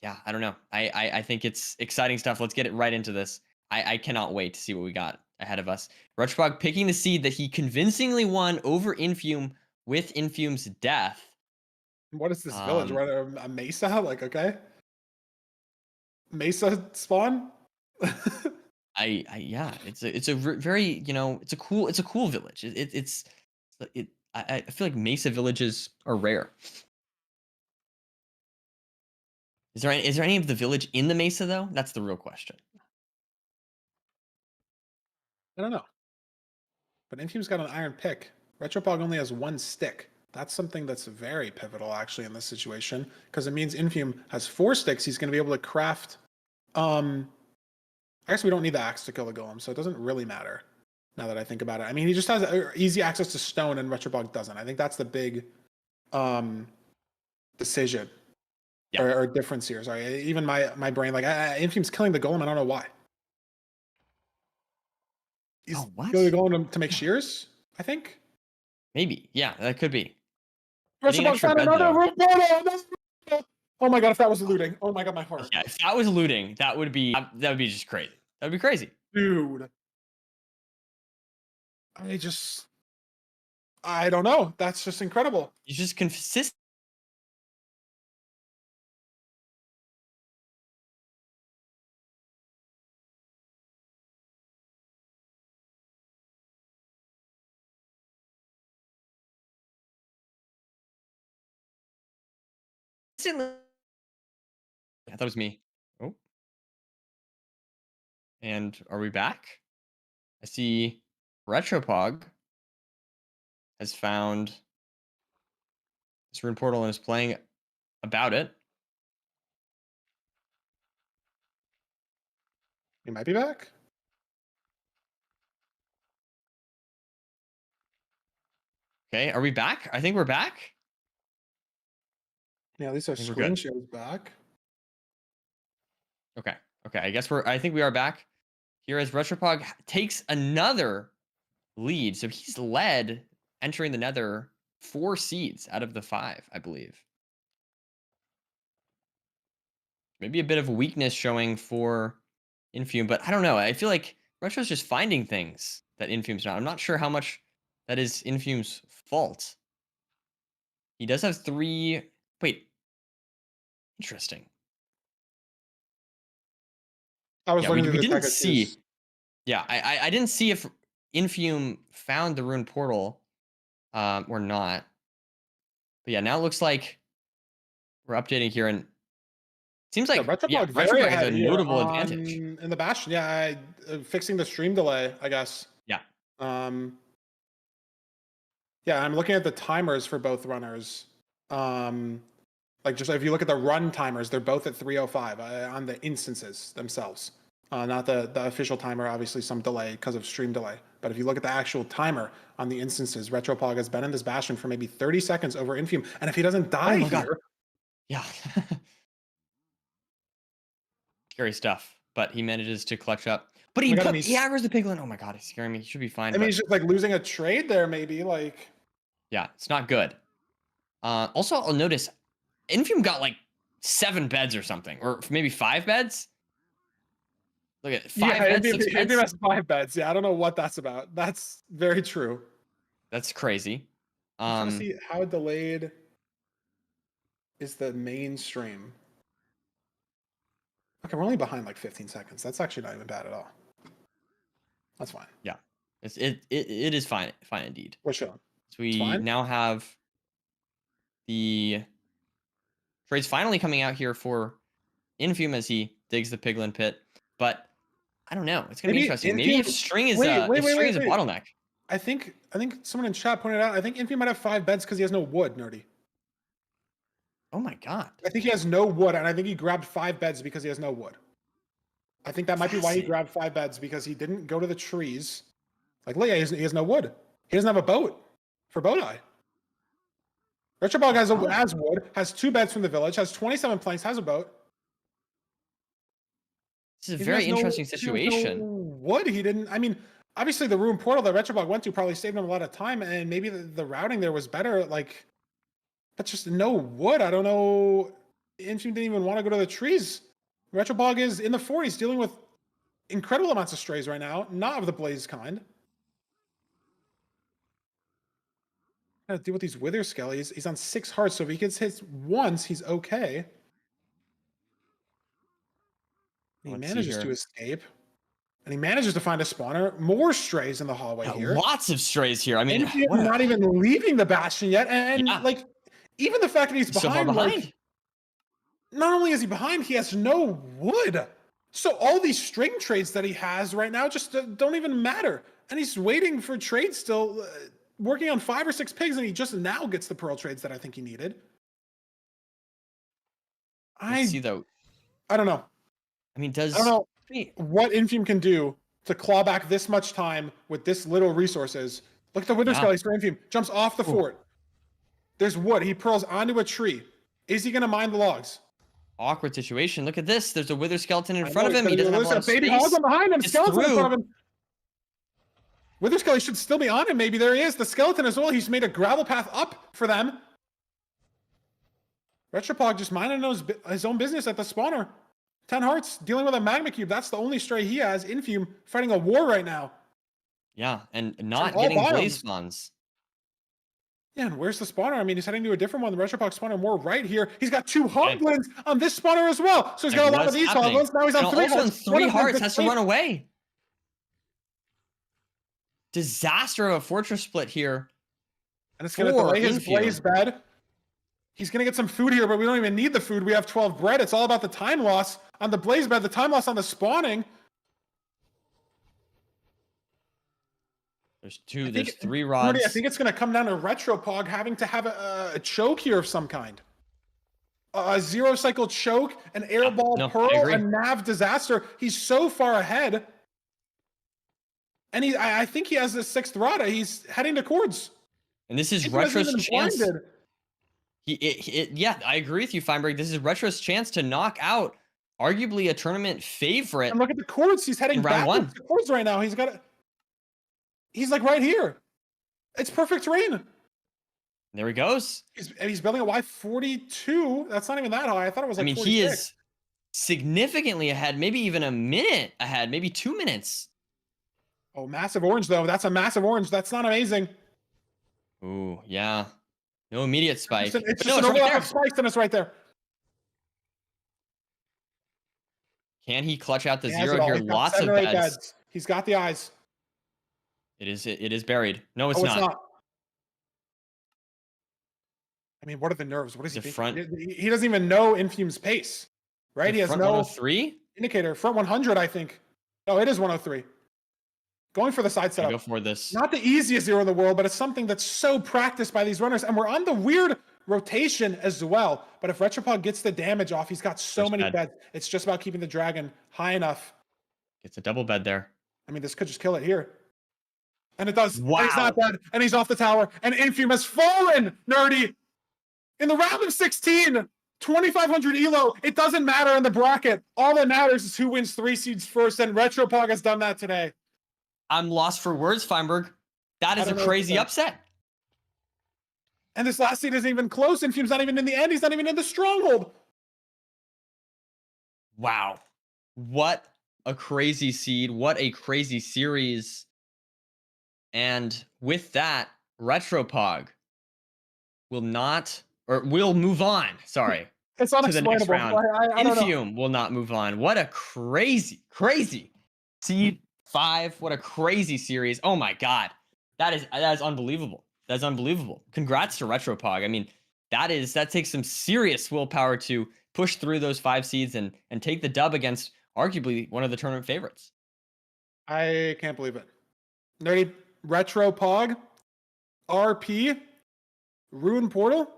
yeah, I don't know. I think it's exciting stuff. Let's get it right into this. I cannot wait to see what we got ahead of us. Retropog picking the seed that he convincingly won over Infume with Infume's death. What is this village? What, a mesa? Like, okay. Mesa spawn? Yeah, it's a very, it's a cool village. I feel like Mesa villages are rare. Is there any of the village in the Mesa though? That's the real question. I don't know. But Infume's got an iron pick. Retropog only has 1 stick. That's something that's very pivotal actually in this situation, because it means Infume has 4 sticks. He's going to be able to craft. I guess we don't need the axe to kill the golem, so it doesn't really matter. Now that I think about it, I mean, he just has easy access to stone, and Retropog doesn't. I think that's the big decision or difference here. Sorry, even my brain, like Infume's killing the golem. I don't know why. He's killing the golem to make shears, I think. Maybe, yeah, that could be. Retropog found another room portal. Oh my god, if that was looting. Oh my god, my heart. Yeah, if that was looting, that would be just crazy. That would be crazy. Dude. I don't know. That's just incredible. He's just consistent. I thought it was me. Oh. And are we back? I see Retropog has found this rune portal and is playing about it. You might be back. Okay, are we back? I think we're back. Yeah, at least our screen shows back. Okay. I think we are back here as Retropog takes another lead. So he's led entering the Nether 4 seeds out of the 5, I believe. Maybe a bit of weakness showing for Infume, but I don't know. I feel like Retro's just finding things that Infume's not. I'm not sure how much that is Infume's fault. He does have 3. Wait. Interesting. I was we didn't see. Yeah, I didn't see if Infume found the rune portal or not. But yeah, now it looks like we're updating here, and it seems like Retropog has a notable advantage in the Bastion. Yeah, fixing the stream delay, I guess. Yeah. Yeah, I'm looking at the timers for both runners. Like, just if you look at the run timers, they're both at 3:05 on the instances themselves. Not the official timer, obviously some delay because of stream delay. But if you look at the actual timer on the instances, Retropog has been in this Bastion for maybe 30 seconds over Infume. And if he doesn't die here... God. Yeah. Scary stuff. But he manages to clutch up. But he aggroes the piglin. Oh my god, he's scaring me. He should be fine. I mean, he's just like losing a trade there, maybe. Like, yeah, it's not good. Also, I'll notice Infume got like 7 beds or something, or maybe 5 beds. Look at 5 beds, 6 beds. Infume has 5 beds. Yeah, I don't know what that's about. That's very true. That's crazy. I'm trying to see how delayed is the mainstream. Okay, we're only behind like 15 seconds. That's actually not even bad at all. That's fine. Yeah, it is fine indeed. We're chilling. So we now have the trades finally coming out here for Infume as he digs the piglin pit, but I don't know. It's gonna be interesting. Maybe if string is a bottleneck. I think someone in chat pointed out, I think Infume might have 5 beds because he has no wood, Nerdy. Oh my god. I think he has no wood, and I think he grabbed 5 beds because he has no wood. I think that might be why he Fascinating. grabbed 5 beds, because he didn't go to the trees. Like, look, he has no wood. He doesn't have a boat for boat eye. Retrobog has wood, has 2 beds from the village, has 27 planks, has a boat. This is a He very has no- interesting he has situation. no wood. He didn't. I mean, obviously the Ruin Portal that Retrobog went to probably saved him a lot of time, and maybe the routing there was better. Like, but just no wood. I don't know. Infume didn't even want to go to the trees. Retrobog is in the 40s, dealing with incredible amounts of strays right now, not of the blaze kind. Gotta deal with these Wither Skellies. He's on 6 hearts, so if he gets hit once, he's okay. He Let's see manages here. to escape. And he manages to find a spawner. More strays in the hallway Yeah, here. lots of strays here. I mean, Infume what a- not even leaving the Bastion yet. And Yeah. like, even the fact that he's so far behind, behind. like, not only is he behind, he has no wood. So all these string trades that he has right now just don't even matter. And he's waiting for trades still, working on 5 or 6 pigs, and he just now gets the pearl trades that I think he needed. Let's see though. I don't know. I mean, does I don't know what Infume can do to claw back this much time with this little resources. Look at the Wither Yeah. Skellies for Infume. Jumps off the fort. There's wood. He pearls onto a tree. Is he going to mine the logs? awkward situation? Look at this. There's a wither skeleton in I front know, of him. He he's doesn't have a lot got of baby space. hogs on behind him. It's Skeleton in front of through. him. Wither Skelly should still be on him. Maybe there he is. The skeleton as well. He's made a gravel path up for them. Retropog just minding his own business at the spawner. 10 hearts, dealing with a magma cube. That's the only stray he has. Infume fighting a war right now. Yeah, and not all getting biomes. blaze spawns. Yeah, and where's the spawner? I mean, he's heading to a different one. The Retropog spawner more right here. He's got 2 hoglins on this spawner as well. So he's got a lot of What's these happening? hoglins. Now he's on And 3 also hearts. on 3 One of them hearts has to escaped. run away. Disaster of a fortress split here. And it's going to for delay his Infume. blaze bed. He's going to get some food here, but we don't even need the food. We have 12 bread. It's all about the time loss on the blaze bed, the time loss on the spawning. There's 2, I there's think- 3 Rudy, rods. I think it's going to come down to Retropog having to have a choke here of some kind. A 0 cycle choke, an airball no, I pearl, agree. a nav disaster. He's so far ahead. And I think he has the 6th rod. He's heading to Cords. And this is He wasn't Retro's even chance. blinded. Yeah, I agree with you, Feinberg. This is Retro's chance to knock out arguably a tournament favorite. And look at the Cords. He's heading In round backwards one. to Cords right now. He's like right here. It's perfect terrain. There he goes. He's building a Y42. That's not even that high. I thought it was I like mean, 46. he is significantly ahead, maybe even a minute ahead, maybe 2 minutes. Oh, massive orange, though. That's a massive orange. That's not amazing. Ooh, yeah. No immediate spike. It's But just no, an it's right overlap there. of spikes, and it's right there. Can he clutch out the He has 0 it all. here? He's got Lots of 7 or 8 beds. He's got the eyes. It is buried. No, it's Oh, not. it's not. I mean, what are the nerves? What is he The thinking? front- He doesn't even know Infume's pace, right? He has Front no 103? indicator. Front 100, I think. No, it is 103. Going for the side Gonna setup. go for this. Not the easiest 0 in the world, but it's something that's so practiced by these runners. And we're on the weird rotation as well. But if Retropod gets the damage off, he's got so First many bed. beds. It's just about keeping the dragon high enough. It's a double bed there. I mean, this could just kill it here. And it does. Wow. And he's not dead. And he's off the tower. And Infume has fallen, Nerdy. In the round of 16, 2,500 elo. It doesn't matter in the bracket. All that matters is who wins 3 seeds first. And Retropog has done that today. I'm lost for words, Feinberg. That I is a don't know what to crazy say. upset. And this last seed isn't even close. Infume's not even in the end. He's not even in the stronghold. Wow. What a crazy seed. What a crazy series. And with that, Retropog will move on. Sorry. It's To the next unexplainable. round. I don't know. Infume will not move on. What a crazy seed 5. What a crazy series. Oh my god. That is unbelievable. That's unbelievable. Congrats to Retropog. I mean, that takes some serious willpower to push through those 5 seeds and take the dub against arguably one of the tournament favorites. I can't believe it. Nerdy, Retro Pog, RP, Ruin Portal.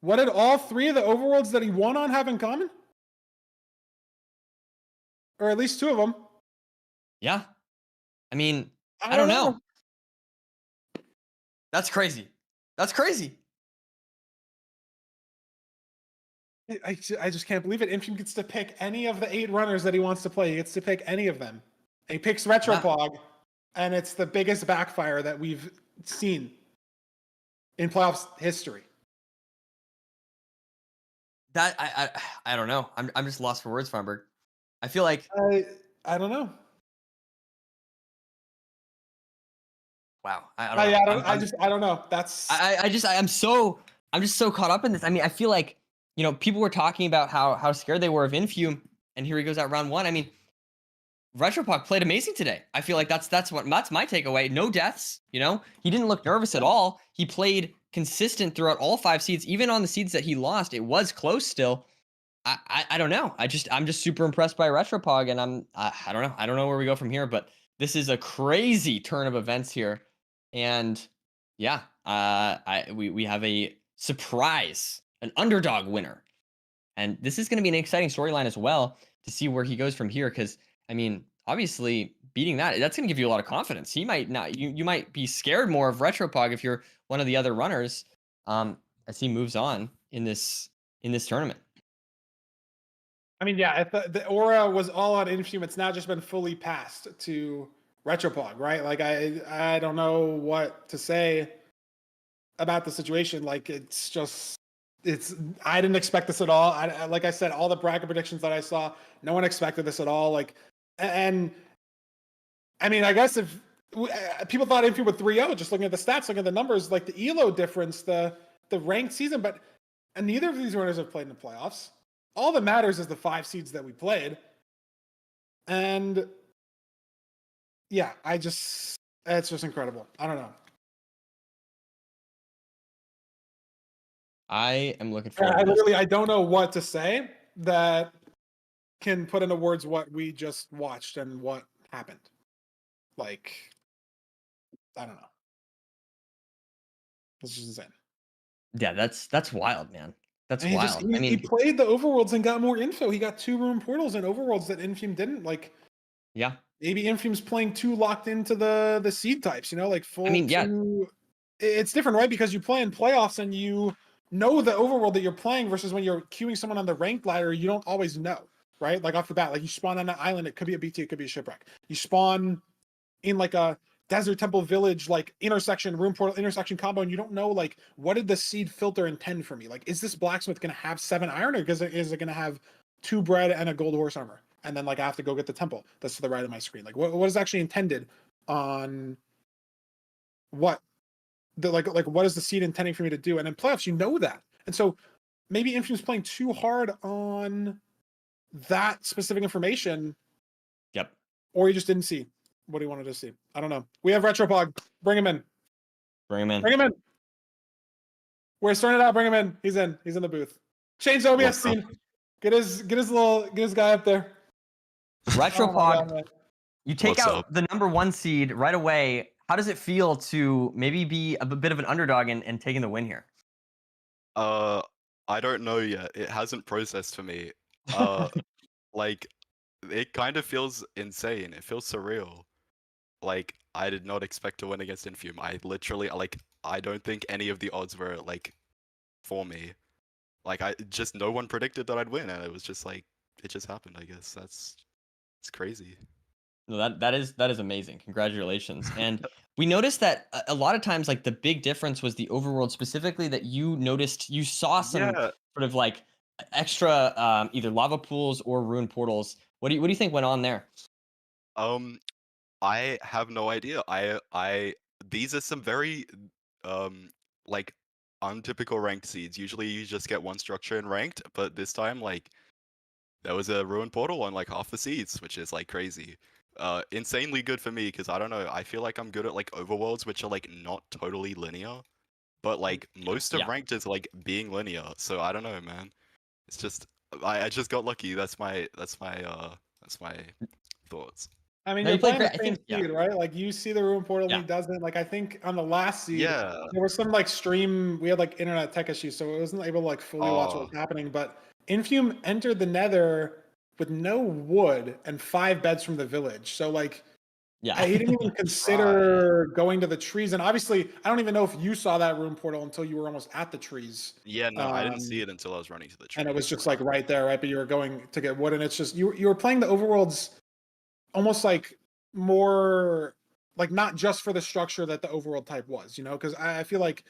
What did all three of the overworlds that he won on have in common? Or at least two of them. Yeah. I mean, I don't know. That's crazy. That's crazy. I just can't believe it. Infume gets to pick any of the 8 runners that he wants to play. He gets to pick any of them. And he picks Retropog, and it's the biggest backfire that we've seen in playoffs history. That I don't know. I'm just lost for words, Farnberg. I feel like I don't know. Wow. I don't know. I don't know. That's I'm just so caught up in this. I mean, I feel like, you know, people were talking about how scared they were of Infume, and here he goes out round 1. I mean, Retropog played amazing today. I feel like that's my takeaway. No deaths, you know. He didn't look nervous at all. He played consistent throughout all 5 seeds, even on the seeds that he lost. It was close still. I don't know. I'm just super impressed by Retropog, and I don't know. I don't know where we go from here, but this is a crazy turn of events here. And yeah, we have a surprise, an underdog winner. And this is going to be an exciting storyline as well to see where he goes from here. Because, I mean, obviously beating that's going to give you a lot of confidence. He might not, you might be scared more of Retropog if you're one of the other runners as he moves on in this tournament. I mean, yeah, if the aura was all on Infume, it's now just been fully passed to Retropog, right? Like, I don't know what to say about the situation. Like, I didn't expect this at all. Like I said, all the bracket predictions that I saw, no one expected this at all. Like, and I mean, I guess if people thought Infume would 3-0, just looking at the stats, looking at the numbers, like the elo difference, the ranked season, and neither of these runners have played in the playoffs. All that matters is the 5 seeds that we played. And yeah, it's just incredible. I don't know. I am looking forward to this. I don't know what to say that can put into words what we just watched and what happened. Like, I don't know. It's just insane. Yeah, that's wild, man. That's and wild. I mean, he played the overworlds and got more info. He got 2 room portals and overworlds that Infume didn't. Like, yeah. Maybe Infume's playing 2 locked into the seed types, you know, like full. I mean, yeah. It's different, right? Because you play in playoffs and you know the overworld that you're playing versus when you're queuing someone on the ranked ladder, you don't always know, right? Like off the bat, like you spawn on an island, it could be a BT, it could be a shipwreck. You spawn in like a desert temple village, like intersection, room portal, intersection combo, and you don't know, like, what did the seed filter intend for me? Like, is this blacksmith going to have 7 iron, or is it going to have 2 bread and a gold horse armor? And then, like, I have to go get the temple that's to the right of my screen. Like, what is actually intended on what? What is the seed intending for me to do? And in playoffs, you know that. And so maybe Infume's playing too hard on that specific information. Yep. Or he just didn't see what he wanted to see. I don't know. We have Retropog. Bring him in. Bring him in. Bring him in. We're starting it out. Bring him in. He's in. He's in the booth. Change the OBS scene. Get his guy up there. Retropog. Oh, you take out the number 1 seed right away. How does it feel to maybe be a bit of an underdog and taking the win here? I don't know yet. It hasn't processed for me. Like, it kind of feels insane. It feels surreal. Like, I did not expect to win against Infume. I literally, like, I don't think any of the odds were, like, for me. Like, no one predicted that I'd win, and it was just like, it just happened, I guess. It's crazy. No, that is amazing. Congratulations. And we noticed that a lot of times, like, the big difference was the overworld, specifically that you noticed, you saw some sort of like extra either lava pools or ruined portals. What do you think went on there? I have no idea. These are some very like untypical ranked seeds. Usually you just get 1 structure in ranked, but this time, like, there was a ruined portal on like half the seeds, which is like crazy. Insanely good for me, because I don't know, I feel like I'm good at like overworlds, which are like not totally linear, but like most of ranked is like being linear. So I don't know, man. It's just I just got lucky. That's my thoughts. I mean, No, you're he played playing the great. I same think, yeah. seed, right? Like you see the room portal and Yeah. he doesn't. Like I think on the last seed, Yeah. there was some like stream. We had like internet tech issues, so it wasn't able to like fully watch what Oh. was happening. But Infume entered the Nether with no wood and 5 beds from the village. So like Yeah. he didn't even consider going to the trees. And obviously, I don't even know if you saw that room portal until you were almost at the trees. Yeah, no, I didn't see it until I was running to the tree. And it was just like right there, right? But you were going to get wood, and it's just you were playing the overworlds almost like more like not just for the structure that the overworld type was, because I feel like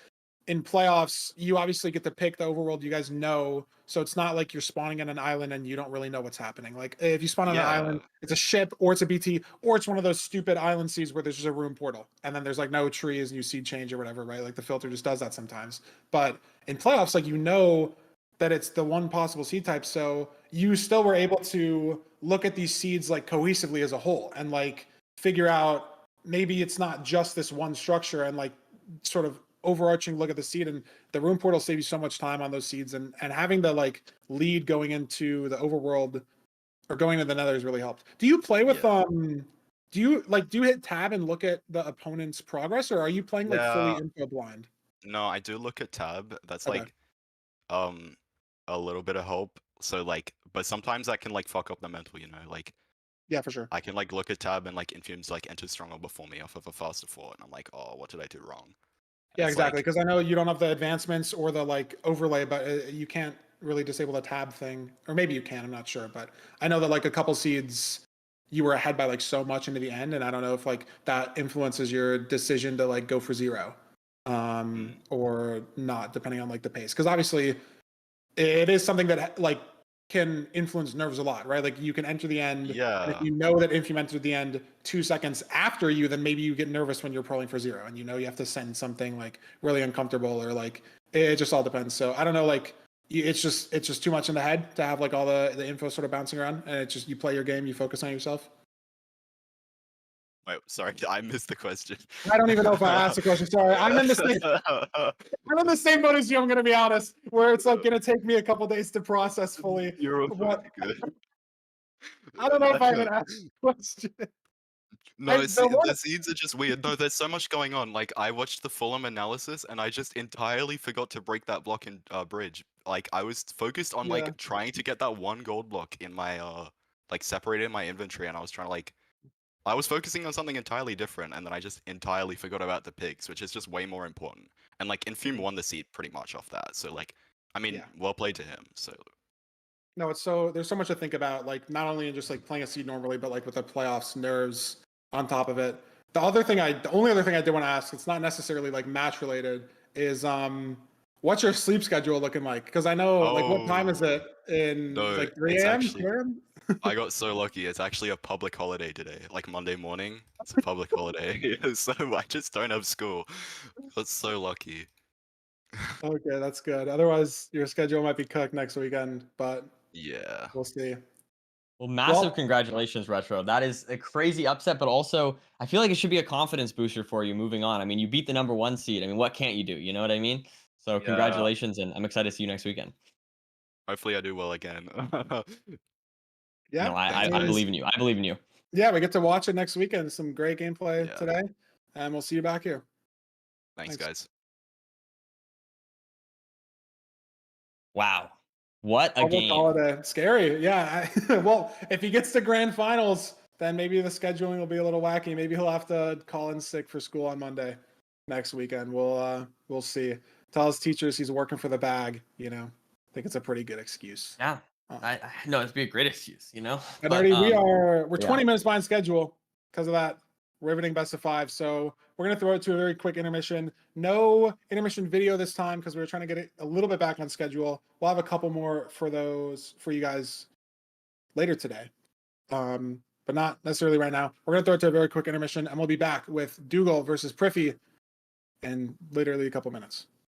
in playoffs you obviously get to pick the overworld you guys know, so it's not like you're spawning on an island and you don't really know what's happening. Like if you spawn on an Yeah. island, it's a ship or it's a BT or it's one of those stupid island seas where there's just a room portal and then there's like no trees and you see change or whatever, right? Like the filter just does that sometimes. But in playoffs, like that it's the one possible seed type, so you still were able to look at these seeds like cohesively as a whole and like figure out maybe it's not just this one structure and like sort of overarching look at the seed, and the room portal save you so much time on those seeds, and having the like lead going into the overworld or going to the nether has really helped. Do you play with do you hit tab and look at the opponent's progress, or are you playing like fully Yeah. info blind? No, I do look at tab. That's Okay. like a little bit of help. So like, but sometimes that can like fuck up the mental, like Yeah, for sure. I can like look at tab and like Infume's like enter stronger before me off of a faster fort, and I'm like, oh, what did I do wrong? And Yeah, it's exactly. like, Because I know you don't have the advancements or the like overlay, but you can't really disable the tab thing, or maybe you can. I'm not sure, but I know that like a couple seeds you were ahead by like so much into the end, and I don't know if like that influences your decision to like go for 0, or not, depending on like the pace. Because obviously, it is something that like can influence nerves a lot, right? Like you can enter the end, and if yeah, you know that if you entered the end 2 seconds after you, then maybe you get nervous when you're polling for 0, and you have to send something like really uncomfortable, or like it just all depends. So I don't know, like it's just too much in the head to have like all the info sort of bouncing around, and it's just you play your game, you focus on yourself. wait, sorry, I missed the question. I don't even know if I asked the question. Sorry, I'm in the same boat as you. I'm gonna be honest, where it's like gonna take me a couple days to process fully. You're all What good. I don't know if I even asked the question. No, The one, the seeds are just weird. No, there's so much going on. Like, I watched the Fulham analysis, and I just entirely forgot to break that block in bridge. Like, I was focused on Yeah. like trying to get that one gold block in my like separated in my inventory, and I was trying to like, I was focusing on something entirely different, and then I just entirely forgot about the pigs, which is just way more important. And like, Infume won the seed pretty much off that. So like, I mean, Yeah. well played to him. So No, there's so much to think about, like not only in just like playing a seed normally, but like with the playoffs nerves on top of it. The only other thing I did want to ask, it's not necessarily like match related, is what's your sleep schedule looking like? Because I know like what time is it in no, like 3 it's a.m. actually 4 a.m.? I got so lucky. It's actually a public holiday today, like Monday morning. It's a public holiday, so I just don't have school. That's so lucky. Okay, that's good. Otherwise, your schedule might be cooked next weekend, but Yeah. we'll see. Well, massive Well, congratulations, Retro. That is a crazy upset, but also I feel like it should be a confidence booster for you moving on. I mean, you beat the number 1 seed. I mean, what can't you do? You know what I mean? So Yeah. congratulations, and I'm excited to see you next weekend. Hopefully, I do well again. yeah, No, I Thanks, guys. believe in you. I believe in you. yeah, we get to watch it next weekend. Some great gameplay Yeah. today, and we'll see you back here. Thanks, Thanks. guys. Wow. What a Public game. holiday. Scary. Yeah. Well, if he gets to grand finals, then maybe the scheduling will be a little wacky. Maybe he'll have to call in sick for school on Monday next weekend. We'll see. Tell his teachers he's working for the bag, I think it's a pretty good excuse. Yeah. No, it'd be a great excuse, But But already we're yeah. 20 minutes behind schedule because of that riveting best of 5. So we're gonna throw it to a very quick intermission. No intermission video this time because we were trying to get it a little bit back on schedule. We'll have a couple more for you guys later today, but not necessarily right now. We're gonna throw it to a very quick intermission, and we'll be back with Dougal versus Priffy in literally a couple minutes.